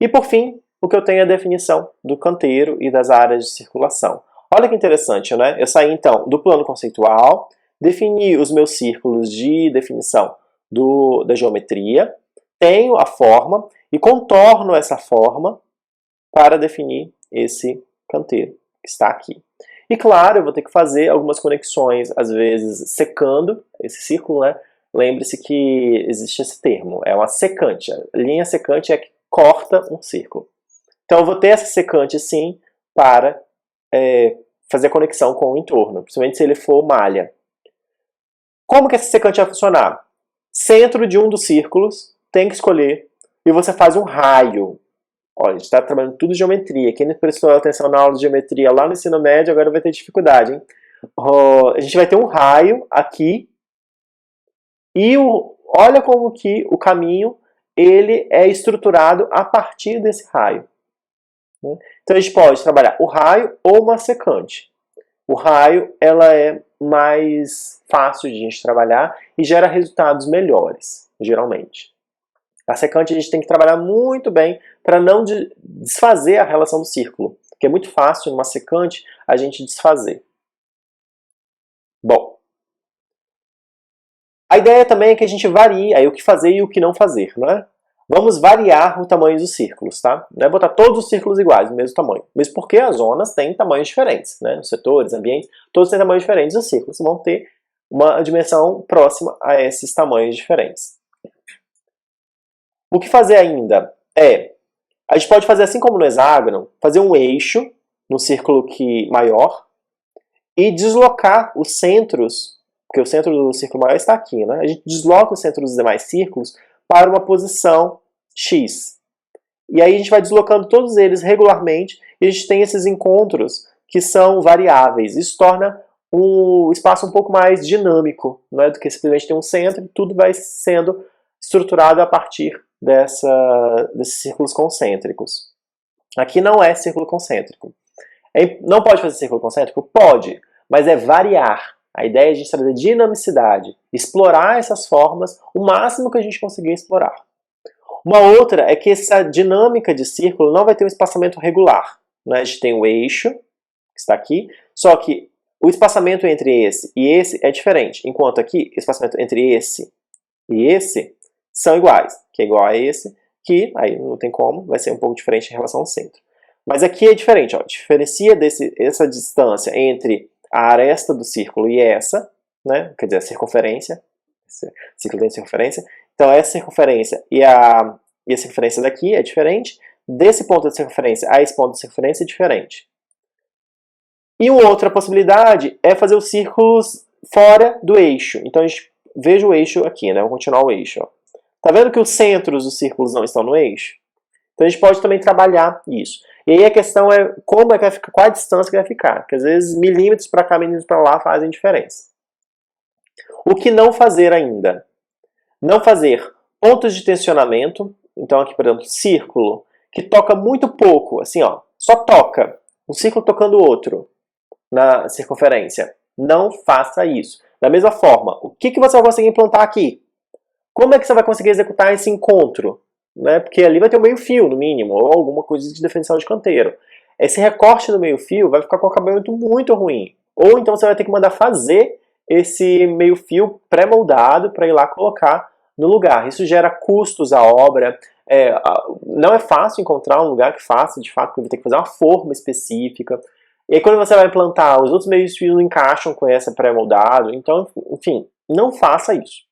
E por fim, o que eu tenho é a definição do canteiro e das áreas de circulação. Olha que interessante, né? Eu saí então do plano conceitual, defini os meus círculos de definição da geometria, tenho a forma e contorno essa forma para definir esse canteiro que está aqui. E claro, eu vou ter que fazer algumas conexões, às vezes secando esse círculo, né? Lembre-se que existe esse termo, é uma secante. A linha secante é que corta um círculo. Então eu vou ter essa secante sim para fazer a conexão com o entorno, principalmente se ele for malha. Como que essa secante vai funcionar? Centro de um dos círculos, tem que escolher, e você faz um raio. Olha, a gente está trabalhando tudo geometria. Quem não prestou atenção na aula de geometria lá no ensino médio, agora vai ter dificuldade, hein? A gente vai ter um raio aqui, e olha como que o caminho ele é estruturado a partir desse raio. Né? Então a gente pode trabalhar o raio ou uma secante. O raio ela é mais fácil de a gente trabalhar e gera resultados melhores, geralmente. A secante a gente tem que trabalhar muito bem para não desfazer a relação do círculo, porque é muito fácil numa secante a gente desfazer. Bom, a ideia também é que a gente varie aí o que fazer e o que não fazer, não é? Vamos variar o tamanho dos círculos, tá? Não é botar todos os círculos iguais, do mesmo tamanho. Mesmo porque as zonas têm tamanhos diferentes, né? Os setores, ambientes, todos têm tamanhos diferentes. Os círculos vão ter uma dimensão próxima a esses tamanhos diferentes. O que fazer ainda a gente pode fazer assim como no hexágono, fazer um eixo no círculo maior e deslocar os centros, porque o centro do círculo maior está aqui, né? A gente desloca o centro dos demais círculos para uma posição X. E aí a gente vai deslocando todos eles regularmente e a gente tem esses encontros que são variáveis. Isso torna o espaço um pouco mais dinâmico, né, do que simplesmente ter um centro e tudo vai sendo estruturado a partir desses círculos concêntricos. Aqui não é círculo concêntrico. Não pode fazer círculo concêntrico? Pode, mas é variar. A ideia é a gente trazer dinamicidade, explorar essas formas o máximo que a gente conseguir explorar. Uma outra é que essa dinâmica de círculo não vai ter um espaçamento regular. Né? A gente tem o eixo, que está aqui, só que o espaçamento entre esse e esse é diferente, enquanto aqui o espaçamento entre esse e esse são iguais, que é igual a esse, que aí não tem como, vai ser um pouco diferente em relação ao centro. Mas aqui é diferente, ó, diferencia essa distância entre a aresta do círculo e essa, né, quer dizer, a circunferência, esse círculo tem circunferência, então essa circunferência e a circunferência daqui é diferente, desse ponto de circunferência a esse ponto de circunferência é diferente. E uma outra possibilidade é fazer os círculos fora do eixo. Então a gente veja o eixo aqui, né? Vamos continuar o eixo. Ó. Tá vendo que os centros dos círculos não estão no eixo? Então a gente pode também trabalhar isso. E aí a questão é como é que vai ficar, qual a distância que vai ficar. Porque às vezes milímetros para cá, milímetros para lá fazem diferença. O que não fazer ainda? Não fazer pontos de tensionamento. Então aqui, por exemplo, círculo, que toca muito pouco, assim, ó, só toca. Um círculo tocando o outro na circunferência. Não faça isso. Da mesma forma, o que você vai conseguir implantar aqui? Como é que você vai conseguir executar esse encontro? Né? Porque ali vai ter um meio-fio, no mínimo, ou alguma coisa de definição de canteiro. Esse recorte no meio-fio vai ficar com o acabamento muito ruim. Ou então você vai ter que mandar fazer esse meio-fio pré-moldado para ir lá colocar no lugar. Isso gera custos à obra. Não é fácil encontrar um lugar que faça, de fato, porque vai ter que fazer uma forma específica. E aí quando você vai implantar, os outros meios-fios não encaixam com essa pré-moldado. Então, enfim, não faça isso.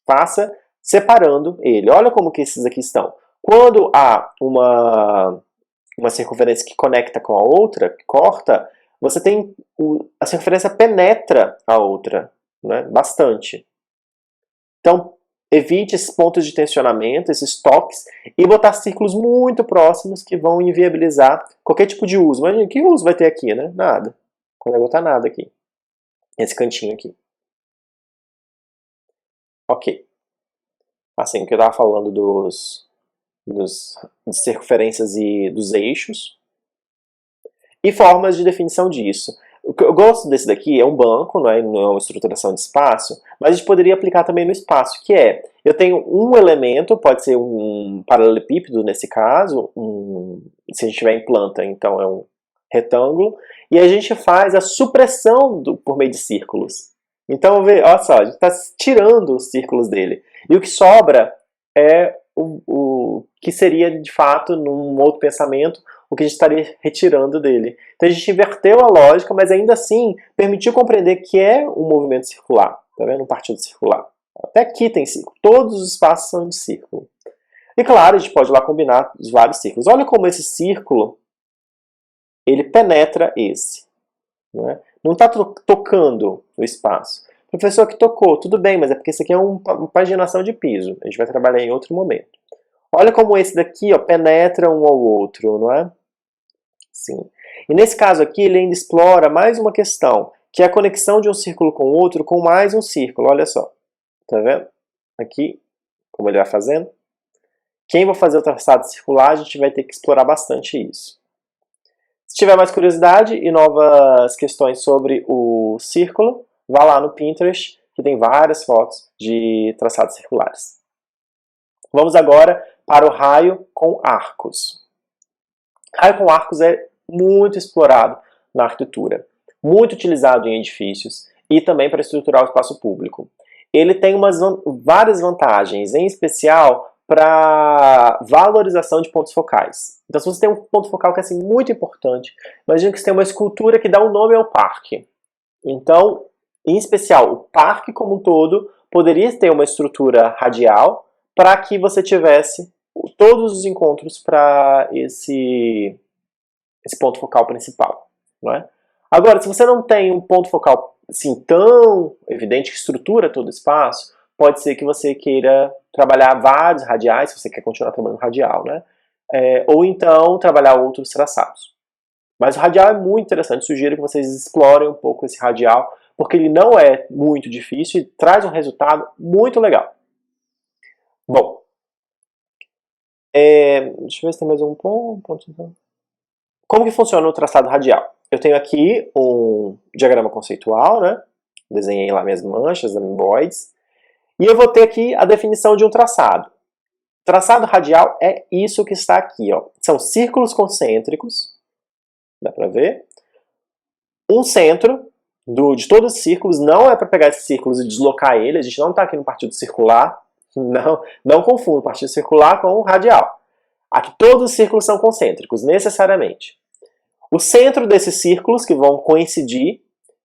Faça separando ele. Olha como que esses aqui estão. Quando há uma circunferência que conecta com a outra, que corta, você tem a circunferência penetra a outra, né? Bastante. Então, evite esses pontos de tensionamento, esses toques, e botar círculos muito próximos que vão inviabilizar qualquer tipo de uso. Imagina, que uso vai ter aqui, né? Nada. Não vai botar nada aqui. Esse cantinho aqui. Ok. Assim, o que eu estava falando das circunferências e dos eixos. E formas de definição disso. O que eu gosto desse daqui é um banco, não é uma estruturação de espaço, mas a gente poderia aplicar também no espaço, que é, eu tenho um elemento, pode ser um paralelepípedo nesse caso, se a gente tiver em planta, então é um retângulo, e a gente faz a supressão por meio de círculos. Então, olha só, a gente está tirando os círculos dele. E o que sobra é o que seria, de fato, num outro pensamento, o que a gente estaria retirando dele. Então a gente inverteu a lógica, mas ainda assim permitiu compreender que é um movimento circular. Tá vendo? Um partido circular. Até aqui tem círculo. Todos os espaços são de círculo. E claro, a gente pode lá combinar os vários círculos. Olha como esse círculo, ele penetra esse. Né? Não está tocando o espaço. O professor que tocou, tudo bem, mas é porque isso aqui é uma paginação de piso. A gente vai trabalhar em outro momento. Olha como esse daqui ó, penetra um ao outro, não é? Sim. E nesse caso aqui, ele ainda explora mais uma questão, que é a conexão de um círculo com o outro com mais um círculo. Olha só. Tá vendo? Aqui, como ele vai fazendo. Quem vai fazer o traçado circular, a gente vai ter que explorar bastante isso. Se tiver mais curiosidade e novas questões sobre o círculo, vá lá no Pinterest, que tem várias fotos de traçados circulares. Vamos agora para o raio com arcos. Raio com arcos é muito explorado na arquitetura, muito utilizado em edifícios e também para estruturar o espaço público. Ele tem várias vantagens, em especial para valorização de pontos focais. Então, se você tem um ponto focal que é assim, muito importante, imagina que você tem uma escultura que dá um nome ao parque. Então, em especial, o parque como um todo poderia ter uma estrutura radial para que você tivesse todos os encontros para esse ponto focal principal. Não é? Agora, se você não tem um ponto focal assim, tão evidente que estrutura todo o espaço, pode ser que você queira trabalhar vários radiais, se você quer continuar trabalhando radial, né? ou então trabalhar outros traçados. Mas o radial é muito interessante, sugiro que vocês explorem um pouco esse radial, porque ele não é muito difícil e traz um resultado muito legal. Bom, deixa eu ver se tem mais um ponto. Como que funciona o traçado radial? Eu tenho aqui um diagrama conceitual, né? Desenhei lá minhas manchas, ameboides. E eu vou ter aqui a definição de um traçado. Traçado radial é isso que está aqui, ó. São círculos concêntricos, dá para ver. Um centro de todos os círculos, não é para pegar esses círculos e deslocar ele, a gente não está aqui no partido circular, não confunda o partido circular com o radial. Aqui todos os círculos são concêntricos, necessariamente. O centro desses círculos, que vão coincidir,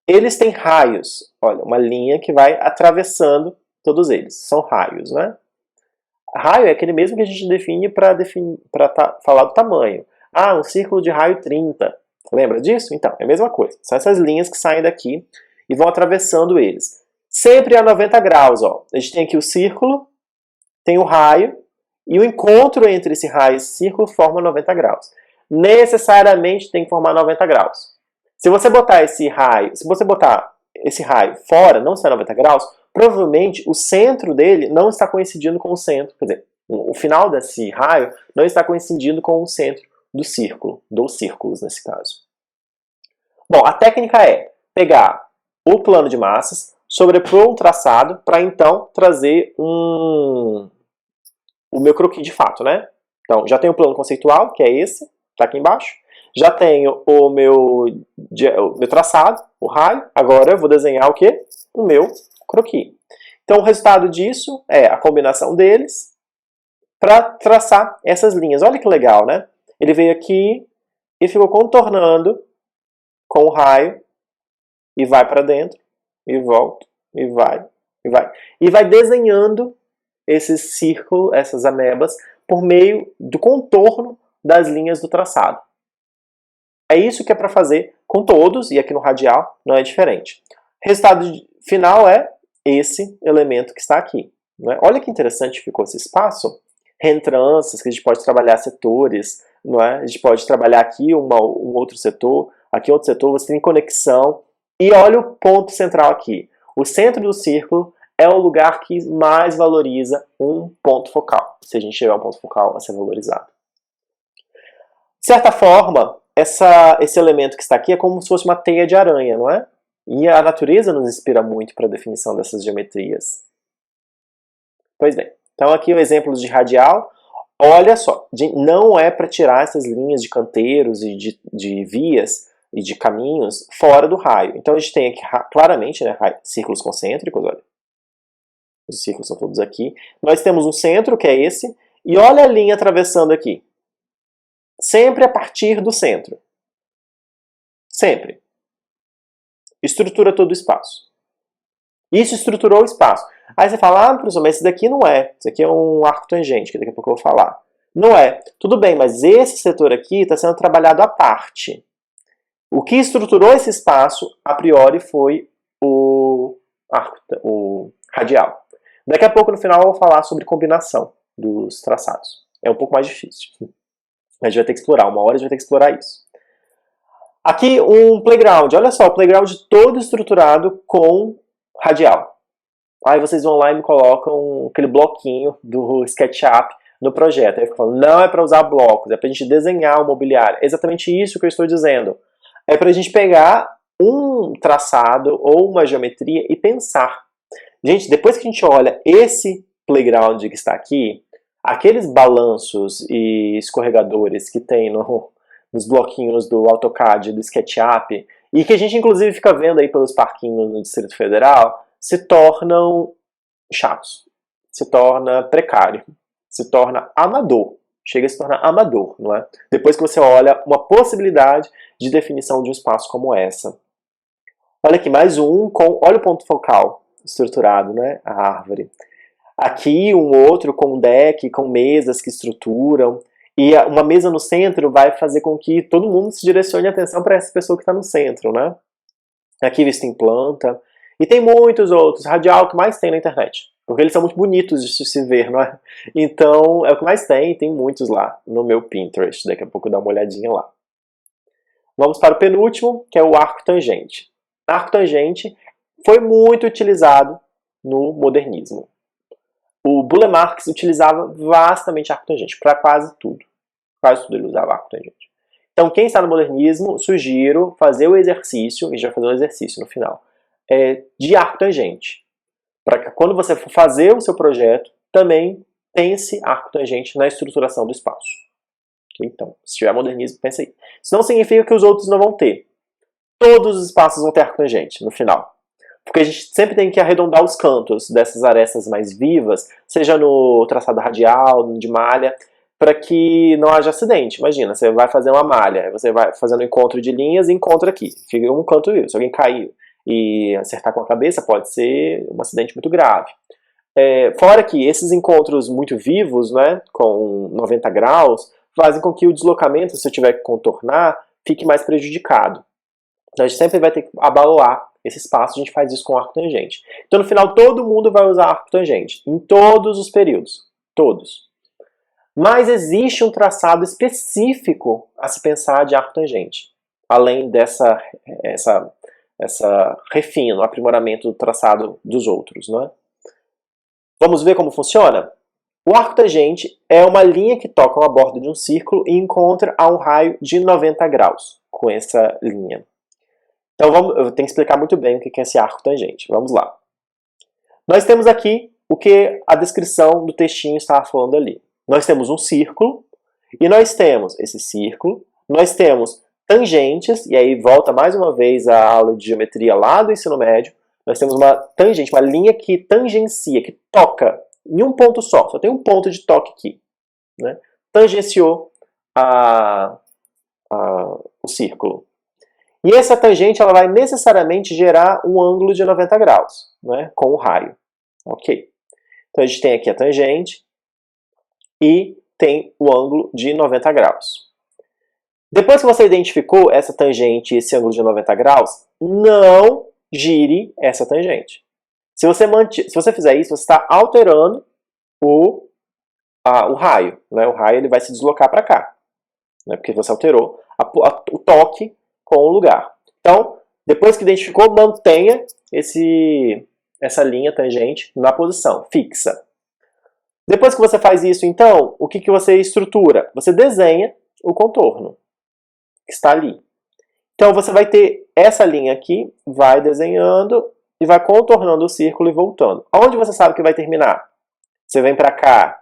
eles têm raios. Olha, uma linha que vai atravessando todos eles. São raios, né? Raio é aquele mesmo que a gente define para falar do tamanho. Ah, um círculo de raio 30. Lembra disso? Então, é a mesma coisa. São essas linhas que saem daqui e vão atravessando eles. Sempre a 90 graus, ó. A gente tem aqui o círculo, tem o raio, e o encontro entre esse raio e esse círculo forma 90 graus. Necessariamente tem que formar 90 graus. Se você botar esse raio fora, não está 90 graus, provavelmente o centro dele não está coincidindo com o centro, quer dizer, o final desse raio não está coincidindo com o centro do círculo, dos círculos nesse caso. Bom, a técnica é pegar o plano de massas, sobrepor um traçado para então trazer o meu croquis de fato, né? Então, já tenho o plano conceitual, que é esse, está aqui embaixo. Já tenho o meu traçado, o raio. Agora eu vou desenhar o quê? O meu croquis. Então o resultado disso é a combinação deles para traçar essas linhas. Olha que legal, né? Ele veio aqui e ficou contornando com o raio e vai para dentro e volta e vai e vai. E vai desenhando esses círculos, essas amebas, por meio do contorno das linhas do traçado. É isso que é para fazer com todos, e aqui no radial não é diferente. O resultado final é esse elemento que está aqui. Né? Olha que interessante ficou esse espaço. Reentrâncias, que a gente pode trabalhar setores, não é? A gente pode trabalhar aqui um outro setor, aqui outro setor, você tem conexão. E olha o ponto central aqui. O centro do círculo é o lugar que mais valoriza um ponto focal, se a gente tiver um ponto focal a ser valorizado. De certa forma, esse elemento que está aqui é como se fosse uma teia de aranha, não é? E a natureza nos inspira muito para a definição dessas geometrias. Pois bem, então aqui o exemplo de radial. Olha só, não é para tirar essas linhas de canteiros e de vias e de caminhos fora do raio. Então a gente tem aqui claramente, né, círculos concêntricos, olha. Os círculos são todos aqui. Nós temos um centro, que é esse, e olha a linha atravessando aqui. Sempre a partir do centro. Sempre. Estrutura todo o espaço. Isso estruturou o espaço. Aí você fala, professor, mas esse daqui não é. Esse aqui é um arco tangente, que daqui a pouco eu vou falar. Não é. Tudo bem, mas esse setor aqui está sendo trabalhado à parte. O que estruturou esse espaço, a priori, foi o radial. Daqui a pouco, no final, eu vou falar sobre combinação dos traçados. É um pouco mais difícil. A gente vai ter que explorar, uma hora a gente vai ter que explorar isso. Aqui um playground, olha só, o playground todo estruturado com radial. Aí vocês vão lá e me colocam aquele bloquinho do SketchUp no projeto. Aí eu fico falando, não é para usar blocos, é para a gente desenhar o mobiliário. É exatamente isso que eu estou dizendo. É para a gente pegar um traçado ou uma geometria e pensar. Gente, depois que a gente olha esse playground que está aqui, aqueles balanços e escorregadores que tem nos bloquinhos do AutoCAD, do SketchUp, e que a gente inclusive fica vendo aí pelos parquinhos no Distrito Federal, se tornam chatos, se torna precário, se torna amador, chega a se tornar amador, não é? Depois que você olha uma possibilidade de definição de um espaço como essa. Olha aqui, mais um, olha o ponto focal estruturado, né? A árvore. Aqui um outro com deck, com mesas que estruturam, e uma mesa no centro vai fazer com que todo mundo se direcione a atenção para essa pessoa que está no centro, né? Aqui visto em planta. E tem muitos outros. Radial que mais tem na internet. Porque eles são muito bonitos de se ver, não é? Então, é o que mais tem muitos lá no meu Pinterest. Daqui a pouco eu dou uma olhadinha lá. Vamos para o penúltimo, que é o arco tangente. Arco tangente foi muito utilizado no modernismo. O Burle Marx utilizava vastamente arco tangente, para quase tudo. Quase tudo ele usava arco tangente. Então, quem está no modernismo, sugiro fazer o exercício, e já fazer um exercício no final, de arco tangente. Para que quando você for fazer o seu projeto, também pense arco tangente na estruturação do espaço. Então, se tiver modernismo, pensa aí. Isso não significa que os outros não vão ter. Todos os espaços vão ter arco tangente no final. Porque a gente sempre tem que arredondar os cantos dessas arestas mais vivas, seja no traçado radial, de malha, para que não haja acidente. Imagina, você vai fazer uma malha, você vai fazendo um encontro de linhas e encontra aqui. Fica um canto vivo. Se alguém cair e acertar com a cabeça, pode ser um acidente muito grave. Fora que esses encontros muito vivos, né, com 90 graus, fazem com que o deslocamento, se eu tiver que contornar, fique mais prejudicado. Então a gente sempre vai ter que abaloar esse espaço, a gente faz isso com arco tangente. Então no final todo mundo vai usar arco tangente, em todos os períodos, todos. Mas existe um traçado específico a se pensar de arco tangente, além dessa refino, aprimoramento do traçado dos outros, não é? Vamos ver como funciona? O arco tangente é uma linha que toca a borda de um círculo e encontra a um raio de 90 graus com essa linha. Então eu tenho que explicar muito bem o que é esse arco tangente. Vamos lá. Nós temos aqui o que a descrição do textinho estava falando ali. Nós temos um círculo e nós temos esse círculo, nós temos tangentes, e aí volta mais uma vez a aula de geometria lá do ensino médio. Nós temos uma tangente, uma linha que tangencia, que toca em um ponto só tem um ponto de toque aqui. Né? Tangenciou o círculo. E essa tangente ela vai necessariamente gerar um ângulo de 90 graus, né? Com o raio. Ok. Então a gente tem aqui a tangente e tem o ângulo de 90 graus. Depois que você identificou essa tangente e esse ângulo de 90 graus, não gire essa tangente. Se você fizer isso, você está alterando o raio. Né? O raio ele vai se deslocar para cá, né? Porque você alterou o toque com o lugar. Então, depois que identificou, mantenha essa linha tangente na posição fixa. Depois que você faz isso, então, o que você estrutura? Você desenha o contorno que está ali. Então, você vai ter essa linha aqui, vai desenhando e vai contornando o círculo e voltando. Aonde você sabe que vai terminar? Você vem para cá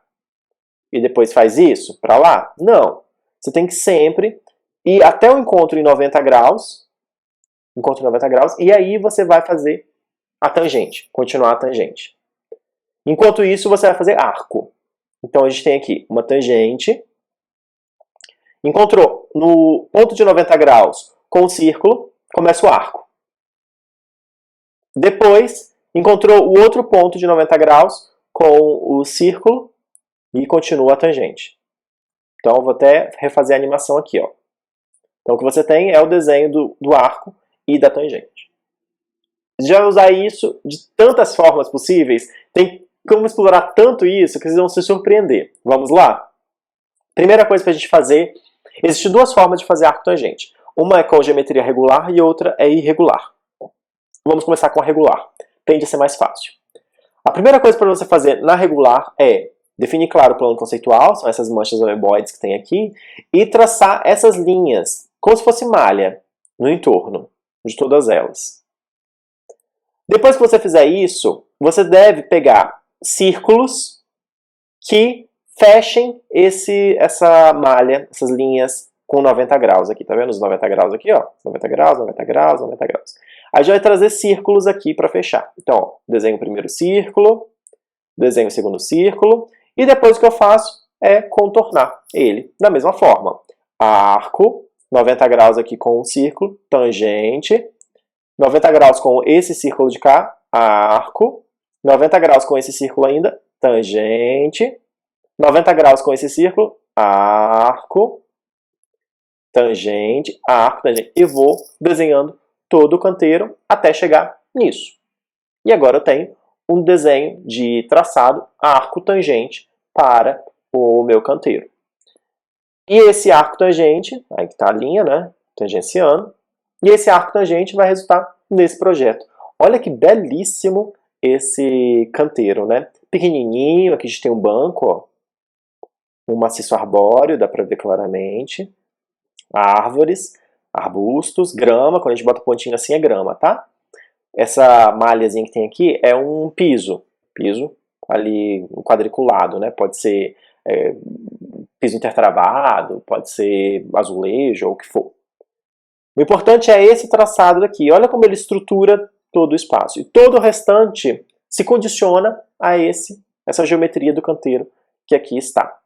e depois faz isso? Para lá? Não. Você tem que sempre ir até o encontro em 90 graus, e aí você vai fazer a tangente, continuar a tangente. Enquanto isso, você vai fazer arco. Então, a gente tem aqui uma tangente, encontrou no ponto de 90 graus com o círculo, começa o arco. Depois, encontrou o outro ponto de 90 graus com o círculo e continua a tangente. Então, eu vou até refazer a animação aqui. Ó. Então, o que você tem é o desenho do arco e da tangente. Já usar isso de tantas formas possíveis, tem como explorar tanto isso que vocês vão se surpreender. Vamos lá? Primeira coisa para a gente fazer, existem duas formas de fazer arco tangente. Uma é com geometria regular e outra é irregular. Vamos começar com a regular. Tende a ser mais fácil. A primeira coisa para você fazer na regular é definir, claro, o plano conceitual, são essas manchas ameboides que tem aqui, e traçar essas linhas, como se fosse malha, no entorno de todas elas. Depois que você fizer isso, você deve pegar círculos que fechem essa malha, essas linhas com 90 graus aqui. Tá vendo os 90 graus aqui? Ó? 90 graus, 90 graus, 90 graus. Aí já vai trazer círculos aqui para fechar. Então, ó, desenho o primeiro círculo, desenho o segundo círculo, e depois o que eu faço é contornar ele da mesma forma. Arco, 90 graus aqui com um círculo, tangente, 90 graus com esse círculo de cá, arco, 90 graus com esse círculo ainda, tangente, 90 graus com esse círculo, arco, tangente, arco, tangente, e vou desenhando todo o canteiro até chegar nisso. E agora eu tenho um desenho de traçado arco tangente para o meu canteiro. E esse arco tangente, aí que está a linha, né, tangenciando, e esse arco tangente vai resultar nesse projeto. Olha que belíssimo esse canteiro, né? Pequenininho, aqui a gente tem um banco, ó, um maciço arbóreo, dá para ver claramente, árvores, arbustos, grama, quando a gente bota pontinho assim é grama, tá? Essa malhazinha que tem aqui é um piso ali quadriculado, né? Pode ser piso intertravado, pode ser azulejo ou o que for. O importante é esse traçado daqui. Olha como ele estrutura todo o espaço. E todo o restante se condiciona a essa geometria do canteiro que aqui está.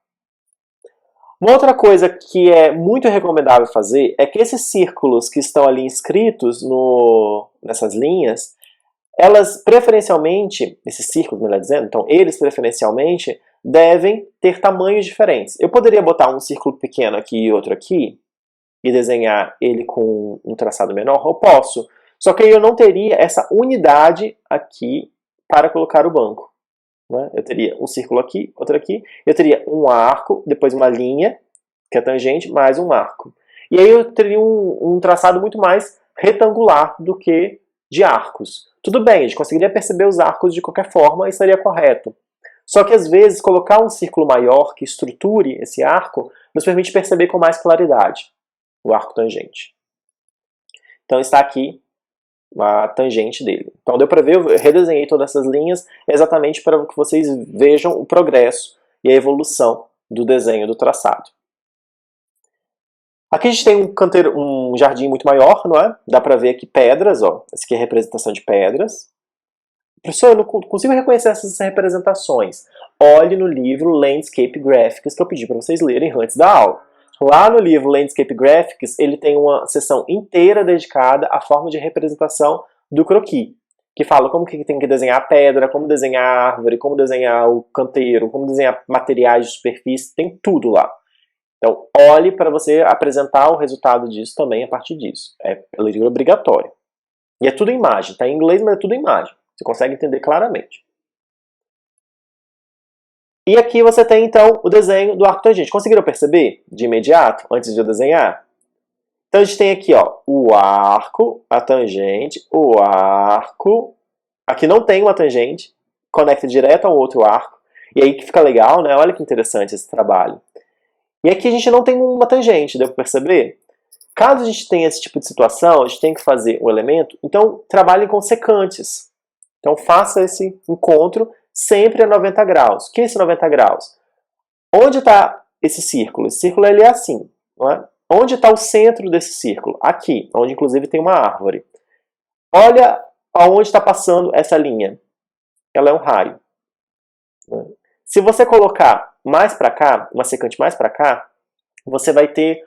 Uma outra coisa que é muito recomendável fazer é que esses círculos que estão ali inscritos nessas linhas, elas preferencialmente, esses círculos, melhor dizendo, então eles preferencialmente devem ter tamanhos diferentes. Eu poderia botar um círculo pequeno aqui e outro aqui e desenhar ele com um traçado menor? Eu posso. Só que aí eu não teria essa unidade aqui para colocar o banco. Né? Eu teria um círculo aqui, outro aqui. Eu teria um arco, depois uma linha, que é tangente, mais um arco. E aí eu teria um traçado muito mais retangular do que de arcos. Tudo bem, a gente conseguiria perceber os arcos de qualquer forma e estaria correto. Só que às vezes colocar um círculo maior que estruture esse arco nos permite perceber com mais claridade o arco tangente. Então está aqui a tangente dele. Então deu para ver, eu redesenhei todas essas linhas exatamente para que vocês vejam o progresso e a evolução do desenho do traçado. Aqui a gente tem um jardim muito maior, não é? Dá para ver aqui pedras, ó. Essa aqui é a representação de pedras. Professor, eu não consigo reconhecer essas representações. Olhe no livro Landscape Graphics que eu pedi para vocês lerem antes da aula. Lá no livro Landscape Graphics, ele tem uma seção inteira dedicada à forma de representação do croquis, que fala como que tem que desenhar a pedra, como desenhar a árvore, como desenhar o canteiro, como desenhar materiais de superfície, tem tudo lá. Então, olhe para você apresentar o resultado disso também a partir disso. É leitura obrigatória. E é tudo em imagem, tá em inglês, mas é tudo em imagem. Você consegue entender claramente. E aqui você tem, então, o desenho do arco tangente. Conseguiram perceber de imediato, antes de eu desenhar? Então, a gente tem aqui, ó, o arco, a tangente, o arco. Aqui não tem uma tangente, conecta direto ao outro arco. E aí que fica legal, né? Olha que interessante esse trabalho. E aqui a gente não tem uma tangente, deu para perceber? Caso a gente tenha esse tipo de situação, a gente tem que fazer um elemento, então trabalhe com secantes. Então faça esse encontro sempre a 90 graus. O que é esse 90 graus? Onde está esse círculo? Esse círculo ele é assim, não é? Onde está o centro desse círculo? Aqui, onde inclusive tem uma árvore. Olha aonde está passando essa linha. Ela é um raio. Se você colocar mais para cá, uma secante mais para cá, você vai ter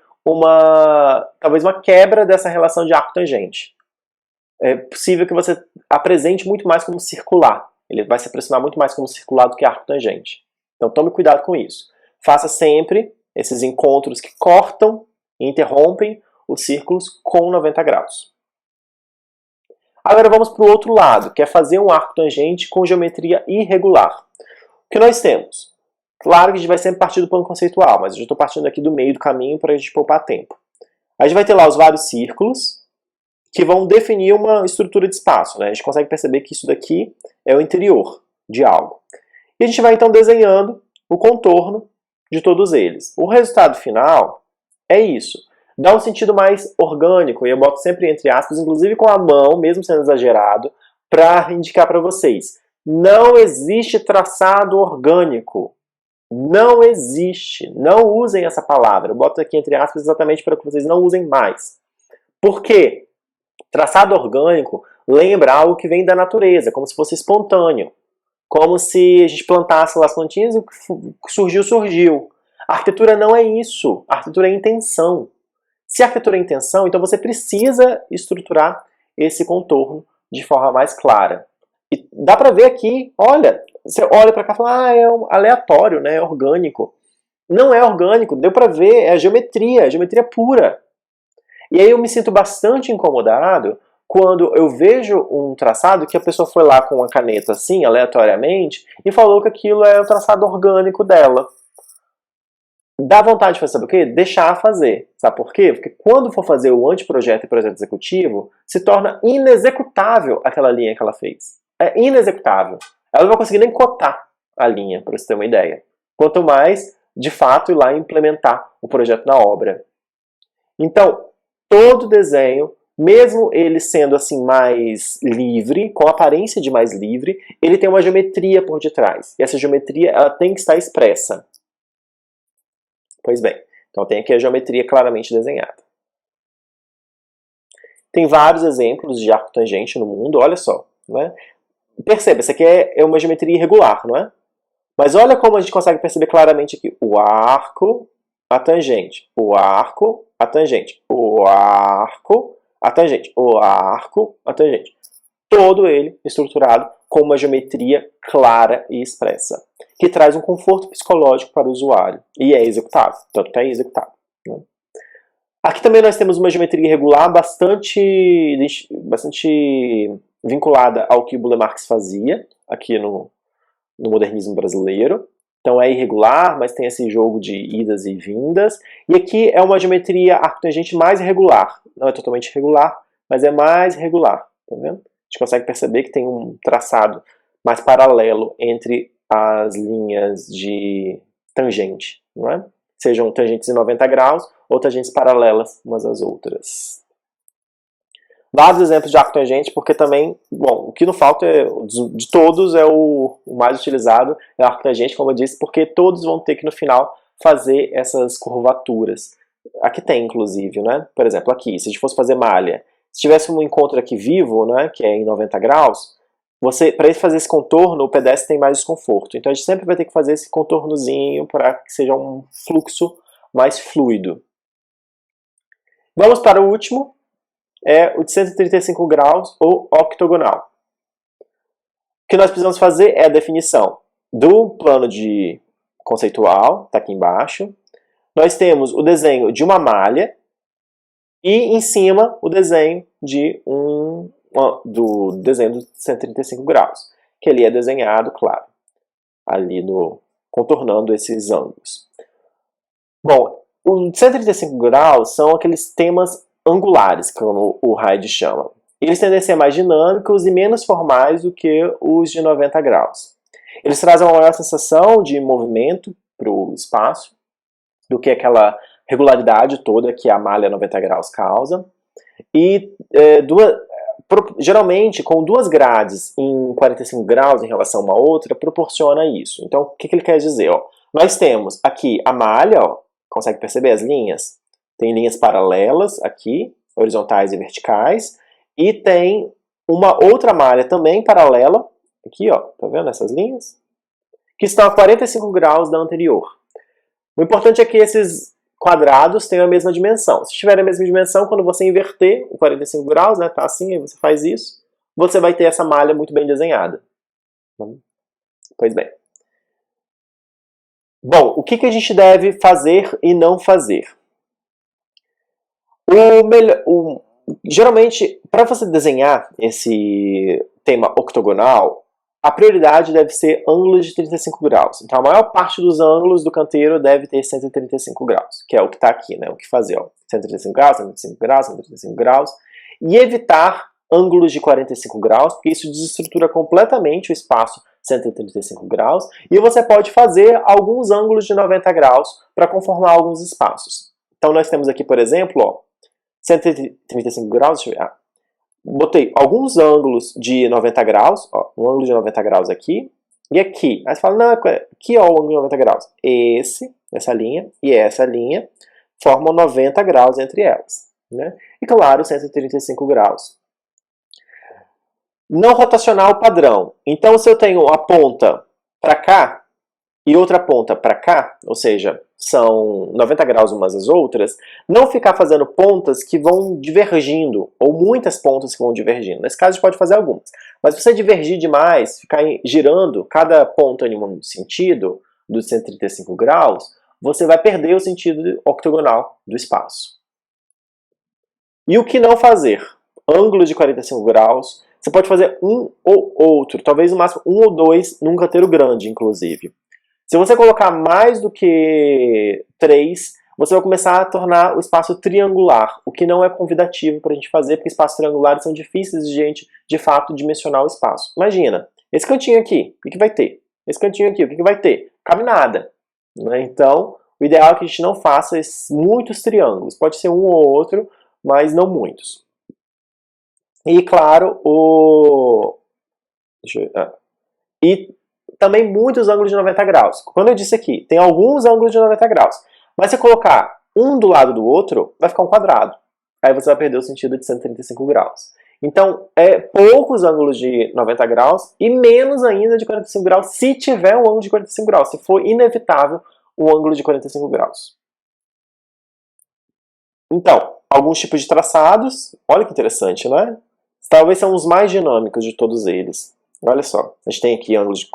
talvez uma quebra dessa relação de arco tangente. É possível que você apresente muito mais como circular. Ele vai se aproximar muito mais como circular do que arco tangente. Então tome cuidado com isso. Faça sempre esses encontros que cortam e interrompem os círculos com 90 graus. Agora vamos para o outro lado, que é fazer um arco tangente com geometria irregular. O que nós temos? Claro que a gente vai sempre partir do plano conceitual, mas eu já estou partindo aqui do meio do caminho para a gente poupar tempo. A gente vai ter lá os vários círculos que vão definir uma estrutura de espaço. Né? A gente consegue perceber que isso daqui é o interior de algo. E a gente vai então desenhando o contorno de todos eles. O resultado final é isso. Dá um sentido mais orgânico, e eu boto sempre entre aspas, inclusive com a mão, mesmo sendo exagerado, para indicar para vocês. Não existe traçado orgânico. Não existe. Não usem essa palavra. Eu boto aqui entre aspas exatamente para que vocês não usem mais. Por quê? Traçado orgânico lembra algo que vem da natureza, como se fosse espontâneo. Como se a gente plantasse lá as plantinhas e o que surgiu, surgiu. A arquitetura não é isso. A arquitetura é intenção. Se a arquitetura é intenção, então você precisa estruturar esse contorno de forma mais clara. E dá para ver aqui, olha, você olha para cá e fala, é aleatório, né? É orgânico. Não é orgânico, deu para ver, é geometria pura. E aí eu me sinto bastante incomodado quando eu vejo um traçado que a pessoa foi lá com uma caneta assim, aleatoriamente, e falou que aquilo é o traçado orgânico dela. Dá vontade de fazer, sabe o quê? Deixar fazer. Sabe por quê? Porque quando for fazer o anteprojeto e projeto executivo, se torna inexecutável aquela linha que ela fez. É inexecutável. Ela não vai conseguir nem cotar a linha, para você ter uma ideia. Quanto mais, de fato, ir lá e implementar o projeto na obra. Então, todo desenho, mesmo ele sendo assim mais livre, com aparência de mais livre, ele tem uma geometria por detrás. E essa geometria ela tem que estar expressa. Pois bem, então tem aqui a geometria claramente desenhada. Tem vários exemplos de arco tangente no mundo, olha só. Né? Perceba, essa aqui é uma geometria irregular, não é? Mas olha como a gente consegue perceber claramente aqui. O arco, a tangente, o arco, a tangente, o arco, a tangente, o arco, a tangente. Todo ele estruturado com uma geometria clara e expressa, que traz um conforto psicológico para o usuário e é executável, tanto que é executável. Né? Aqui também nós temos uma geometria irregular bastante vinculada ao que o Burle Marx fazia aqui no modernismo brasileiro. Então é irregular, mas tem esse jogo de idas e vindas. E aqui é uma geometria arcotangente mais irregular. Não é totalmente irregular, mas é mais regular. Tá vendo? A gente consegue perceber que tem um traçado mais paralelo entre as linhas de tangente, não é? Sejam tangentes em 90 graus ou tangentes paralelas umas às outras. Vários exemplos de arco tangente, porque também, bom, o que não falta de todos é o mais utilizado, é o arco tangente, como eu disse, porque todos vão ter que no final fazer essas curvaturas. Aqui tem, inclusive, né? Por exemplo, aqui, se a gente fosse fazer malha, se tivesse um encontro aqui vivo, né, que é em 90 graus, para ele fazer esse contorno, o pedestre tem mais desconforto. Então a gente sempre vai ter que fazer esse contornozinho para que seja um fluxo mais fluido. Vamos para o último, é o de 135 graus ou octogonal. O que nós precisamos fazer é a definição do plano de conceitual, está aqui embaixo. Nós temos o desenho de uma malha e em cima o desenho do desenho dos 135 graus, que ali é desenhado, claro, ali contornando esses ângulos. Bom, o 135 graus são aqueles temas angulares, como o Hyde chama. Eles tendem a ser mais dinâmicos e menos formais do que os de 90 graus. Eles trazem uma maior sensação de movimento para o espaço do que aquela regularidade toda que a malha 90 graus causa. E geralmente, com duas grades em 45 graus em relação a uma outra, proporciona isso. Então, o que ele quer dizer? Ó, nós temos aqui a malha, ó, consegue perceber as linhas? Tem linhas paralelas aqui, horizontais e verticais, e tem uma outra malha também paralela, aqui, ó, tá vendo essas linhas? Que estão a 45 graus da anterior. O importante é que esses quadrados tenham a mesma dimensão. Se tiver a mesma dimensão, quando você inverter o 45 graus, né, tá assim, aí você faz isso, você vai ter essa malha muito bem desenhada. Pois bem. Bom, o que a gente deve fazer e não fazer? Geralmente, para você desenhar esse tema octogonal, a prioridade deve ser ângulos de 35 graus. Então, a maior parte dos ângulos do canteiro deve ter 135 graus, que é o que está aqui, né? O que fazer, ó. 135 graus, 135 graus, 135 graus. E evitar ângulos de 45 graus, porque isso desestrutura completamente o espaço 135 graus. E você pode fazer alguns ângulos de 90 graus para conformar alguns espaços. Então, nós temos aqui, por exemplo, ó, 135 graus, deixa eu ver. Botei alguns ângulos de 90 graus, ó, um ângulo de 90 graus aqui, e aqui. Aí você fala, não, aqui ó, o ângulo de 90 graus. Essa linha e essa linha formam 90 graus entre elas. Né? E claro, 135 graus. Não rotacional padrão. Então, se eu tenho a ponta para cá e outra ponta para cá, ou seja, são 90 graus umas das outras, não ficar fazendo pontas que vão divergindo, ou muitas pontas que vão divergindo. Nesse caso, a gente pode fazer algumas. Mas se você divergir demais, ficar girando cada ponta em um sentido, dos 135 graus, você vai perder o sentido octogonal do espaço. E o que não fazer? ângulo de 45 graus. Você pode fazer um ou outro, talvez no máximo um ou dois num canteiro grande, inclusive. Se você colocar mais do que 3, você vai começar a tornar o espaço triangular, o que não é convidativo para a gente fazer, porque espaços triangulares são difíceis de gente, de fato, dimensionar o espaço. Imagina, esse cantinho aqui, o que vai ter? Esse cantinho aqui, o que vai ter? Cabe nada. Né? Então, o ideal é que a gente não faça muitos triângulos. Pode ser um ou outro, mas não muitos. E, claro, e também muitos ângulos de 90 graus. Quando eu disse aqui, tem alguns ângulos de 90 graus. Mas se colocar um do lado do outro, vai ficar um quadrado. Aí você vai perder o sentido de 135 graus. Então, poucos ângulos de 90 graus e menos ainda de 45 graus se tiver um ângulo de 45 graus, se for inevitável o ângulo de 45 graus. Então, alguns tipos de traçados, olha que interessante, né? Talvez são os mais dinâmicos de todos eles. Olha só, a gente tem aqui ângulos de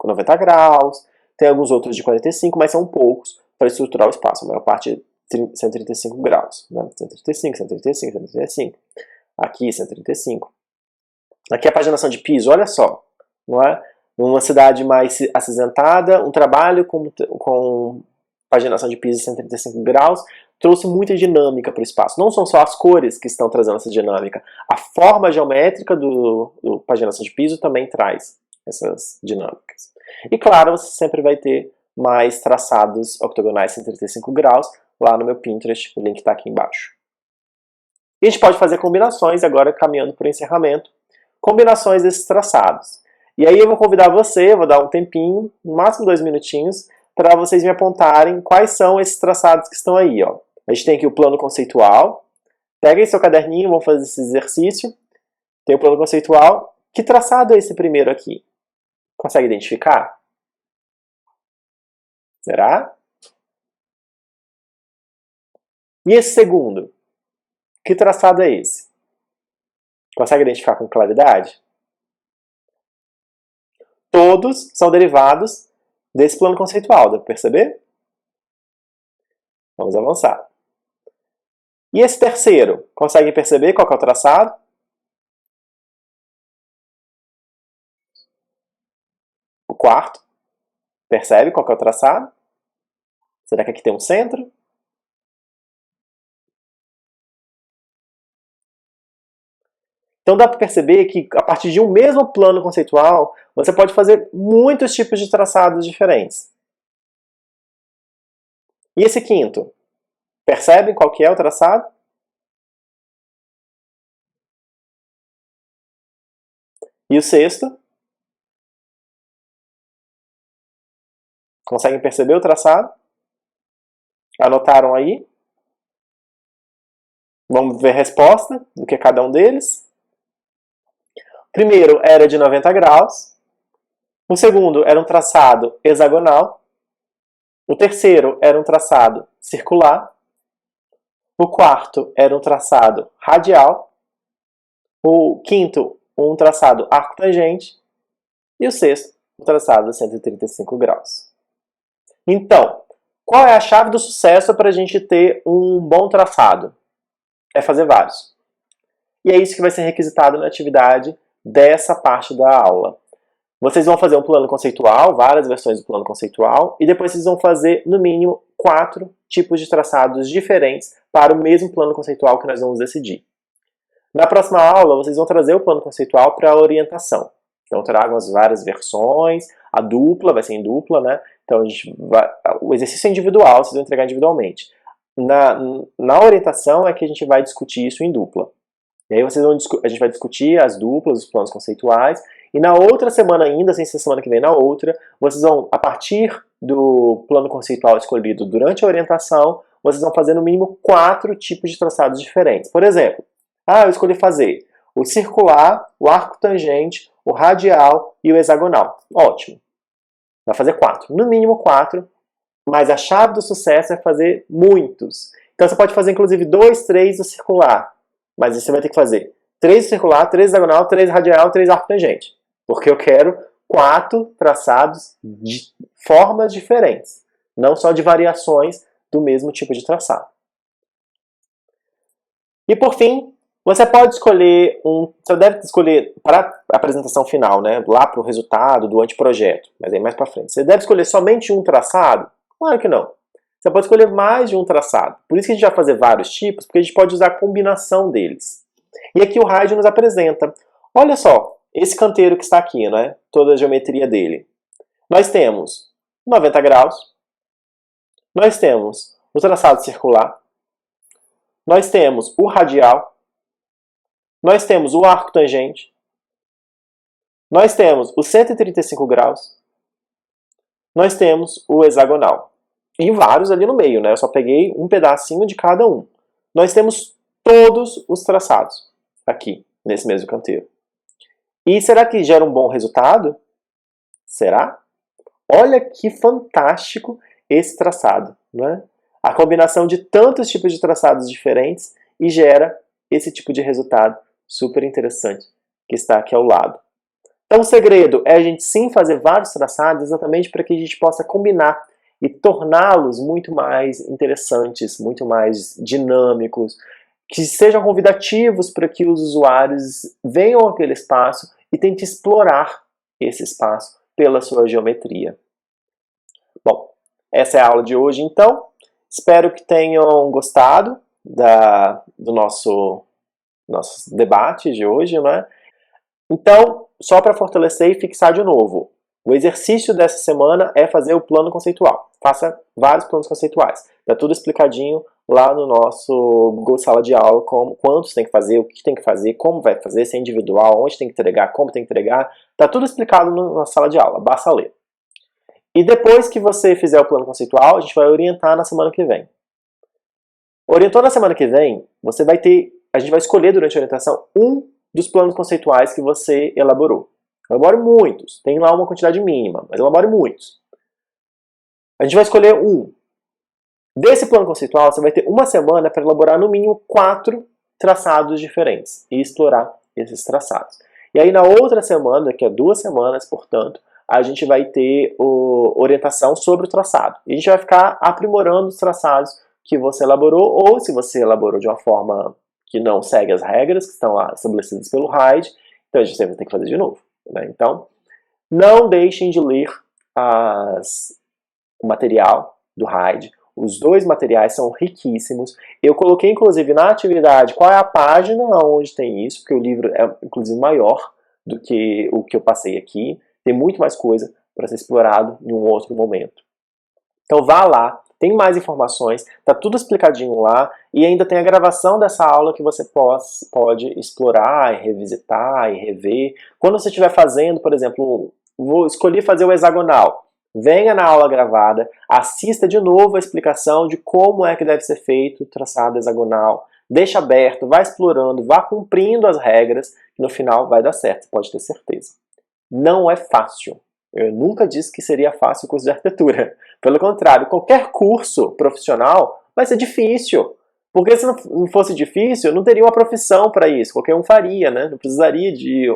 90 graus, tem alguns outros de 45, mas são poucos para estruturar o espaço. A maior parte é 135 graus. Né? 135, 135, 135. Aqui, 135. Aqui a paginação de piso, olha só. Não é? Numa cidade mais acinzentada, um trabalho com paginação de piso de 135 graus trouxe muita dinâmica para o espaço. Não são só as cores que estão trazendo essa dinâmica. A forma geométrica do paginação de piso também traz essas dinâmicas. E claro, você sempre vai ter mais traçados octogonais 135 graus lá no meu Pinterest. O link está aqui embaixo. E a gente pode fazer combinações, agora caminhando para o encerramento. Combinações desses traçados. E aí eu vou convidar você, vou dar um tempinho, no máximo 2 minutinhos, para vocês me apontarem quais são esses traçados que estão aí. Ó. A gente tem aqui o plano conceitual. Pega aí seu caderninho, vamos fazer esse exercício. Tem o plano conceitual. Que traçado é esse primeiro aqui? Consegue identificar? Será? E esse segundo? Que traçado é esse? Consegue identificar com claridade? Todos são derivados desse plano conceitual, dá para perceber? Vamos avançar. E esse terceiro? Consegue perceber qual que é o traçado? O quarto? Percebe qual que é o traçado? Será que aqui tem um centro? Então dá para perceber que a partir de um mesmo plano conceitual, você pode fazer muitos tipos de traçados diferentes. E esse quinto? Percebem qual que é o traçado? E o sexto? Conseguem perceber o traçado? Anotaram aí? Vamos ver a resposta do que é cada um deles. O primeiro era de 90 graus. O segundo era um traçado hexagonal. O terceiro era um traçado circular. O quarto era um traçado radial. O quinto, um traçado arcotangente. E o sexto, um traçado 135 graus. Então, qual é a chave do sucesso para a gente ter um bom traçado? É fazer vários. E é isso que vai ser requisitado na atividade dessa parte da aula. Vocês vão fazer um plano conceitual, várias versões do plano conceitual, e depois vocês vão fazer, no mínimo, 4 tipos de traçados diferentes para o mesmo plano conceitual que nós vamos decidir. Na próxima aula, vocês vão trazer o plano conceitual para a orientação. Então, tragam as várias versões, a dupla, vai ser em dupla, né? Então, o exercício é individual, vocês vão entregar individualmente. Na orientação é que a gente vai discutir isso em dupla. E aí a gente vai discutir as duplas, os planos conceituais, e na outra semana ainda, sem ser semana que vem, na outra, vocês vão, a partir do plano conceitual escolhido durante a orientação, vocês vão fazer no mínimo 4 tipos de traçados diferentes. Por exemplo, eu escolhi fazer o circular, o arco tangente, o radial e o hexagonal. Ótimo. Vai fazer 4. No mínimo 4, mas a chave do sucesso é fazer muitos. Então você pode fazer inclusive 2, 3 do circular. Mas você vai ter que fazer 3 do circular, 3 do hexagonal, 3 radial, 3 arco tangente. Porque eu quero 4 traçados de formas diferentes. Não só de variações do mesmo tipo de traçado. E por fim, Você pode escolher você deve escolher para a apresentação final, né, lá para o resultado do anteprojeto, mas aí mais para frente. Você deve escolher somente um traçado? Claro que não. Você pode escolher mais de um traçado. Por isso que a gente vai fazer vários tipos, porque a gente pode usar a combinação deles. E aqui o RAID nos apresenta. Olha só, esse canteiro que está aqui, né, toda a geometria dele. Nós temos 90 graus, nós temos o traçado circular, nós temos o radial, nós temos o arco tangente, nós temos os 135 graus, nós temos o hexagonal. E vários ali no meio, né? Eu só peguei um pedacinho de cada um. Nós temos todos os traçados aqui, nesse mesmo canteiro. E será que gera um bom resultado? Será? Olha que fantástico esse traçado, não é? A combinação de tantos tipos de traçados diferentes e gera esse tipo de resultado super interessante que está aqui ao lado. Então o segredo é a gente sim fazer vários traçados exatamente para que a gente possa combinar e torná-los muito mais interessantes, muito mais dinâmicos, que sejam convidativos para que os usuários venham àquele espaço e tentem explorar esse espaço pela sua geometria. Bom, essa é a aula de hoje então. Espero que tenham gostado do nosso debate de hoje, né? Então, só para fortalecer e fixar de novo, o exercício dessa semana é fazer o plano conceitual. Faça vários planos conceituais. Está tudo explicadinho lá no nosso Google Sala de Aula, quantos tem que fazer, o que tem que fazer, como vai fazer, se é individual, onde tem que entregar, como tem que entregar. Está tudo explicado na sala de aula, basta ler. E depois que você fizer o plano conceitual, a gente vai orientar na semana que vem. Orientou na semana que vem, a gente vai escolher durante a orientação um dos planos conceituais que você elaborou. Elabore muitos, tem lá uma quantidade mínima, mas elabore muitos. A gente vai escolher um. Desse plano conceitual, você vai ter uma semana para elaborar no mínimo 4 traçados diferentes e explorar esses traçados. E aí na outra semana, daqui a 2 semanas, portanto, a gente vai ter orientação sobre o traçado. E a gente vai ficar aprimorando os traçados que você elaborou, ou se você elaborou de uma forma que não segue as regras que estão lá estabelecidas pelo RAID, então a gente sempre tem que fazer de novo. Né? Então, não deixem de ler o material do RAID. Os 2 materiais são riquíssimos. Eu coloquei, inclusive, na atividade qual é a página onde tem isso, porque o livro é, inclusive, maior do que o que eu passei aqui. Tem muito mais coisa para ser explorado em um outro momento. Então vá lá, tem mais informações, está tudo explicadinho lá, e ainda tem a gravação dessa aula que você pode explorar, e revisitar, e rever. Quando você estiver fazendo, por exemplo, vou escolher fazer o hexagonal, venha na aula gravada, assista de novo a explicação de como é que deve ser feito o traçado hexagonal, deixa aberto, vá explorando, vá cumprindo as regras, que no final vai dar certo, você pode ter certeza. Não é fácil. Eu nunca disse que seria fácil o curso de arquitetura. Pelo contrário, qualquer curso profissional vai ser difícil. Porque se não fosse difícil, não teria uma profissão para isso. Qualquer um faria, né? Não precisaria de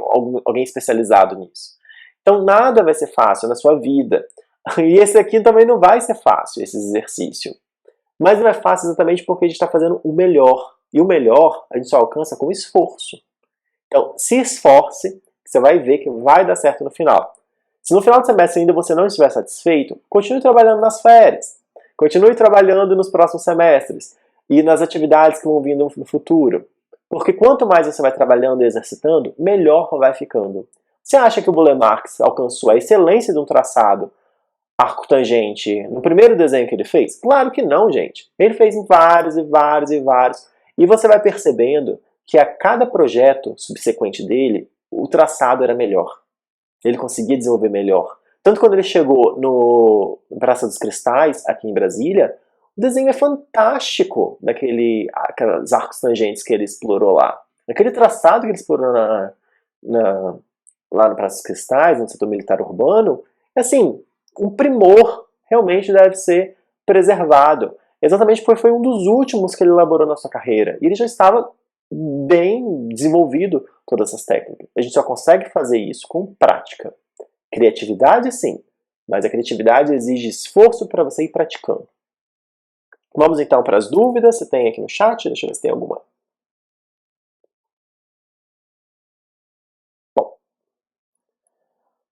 alguém especializado nisso. Então nada vai ser fácil na sua vida. E esse aqui também não vai ser fácil, esse exercício. Mas não é fácil exatamente porque a gente está fazendo o melhor. E o melhor a gente só alcança com esforço. Então se esforce, você vai ver que vai dar certo no final. Se no final do semestre ainda você não estiver satisfeito, continue trabalhando nas férias. Continue trabalhando nos próximos semestres e nas atividades que vão vir no futuro. Porque quanto mais você vai trabalhando e exercitando, melhor vai ficando. Você acha que o Burle Marx alcançou a excelência de um traçado arco tangente no primeiro desenho que ele fez? Claro que não, gente. Ele fez vários e vários e vários. E você vai percebendo que a cada projeto subsequente dele, o traçado era melhor. Ele conseguia desenvolver melhor. Tanto quando ele chegou no Praça dos Cristais, aqui em Brasília, o desenho é fantástico aqueles arcos tangentes que ele explorou lá. Aquele traçado que ele explorou lá no Praça dos Cristais, no setor militar urbano, é assim, um primor, realmente deve ser preservado. Exatamente porque foi um dos últimos que ele elaborou na sua carreira. E ele já estava bem desenvolvido todas essas técnicas. A gente só consegue fazer isso com prática. Criatividade, sim, mas a criatividade exige esforço para você ir praticando. Vamos então para as dúvidas. Você tem aqui no chat? Deixa eu ver se tem alguma.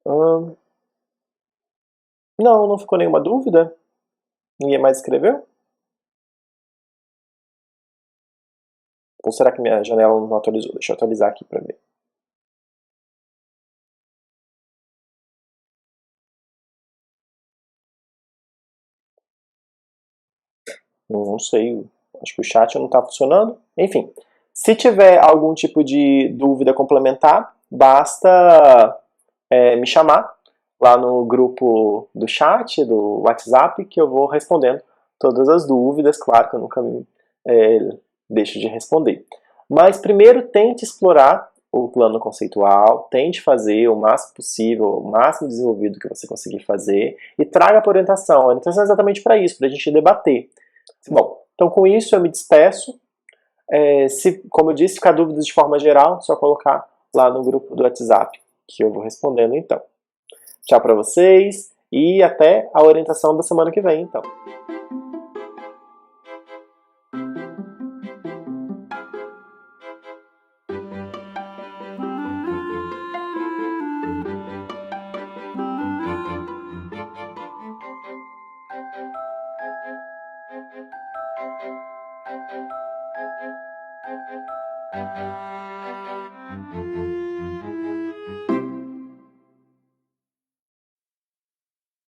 Hum, não, não ficou nenhuma dúvida? Ninguém mais escreveu? Ou será que minha janela não atualizou? Deixa eu atualizar aqui para ver. Não sei, acho que o chat não está funcionando. Enfim, se tiver algum tipo de dúvida complementar, basta me chamar lá no grupo do chat, do WhatsApp, que eu vou respondendo todas as dúvidas. Claro que eu nunca é, deixo de responder. Mas primeiro tente explorar o plano conceitual, tente fazer o máximo possível, o máximo desenvolvido que você conseguir fazer e traga para a orientação. A orientação é exatamente para isso, para a gente debater. Bom, então com isso eu me despeço. Se, como eu disse, ficar dúvidas de forma geral, só colocar lá no grupo do WhatsApp que eu vou respondendo então. Tchau para vocês e até a orientação da semana que vem, então.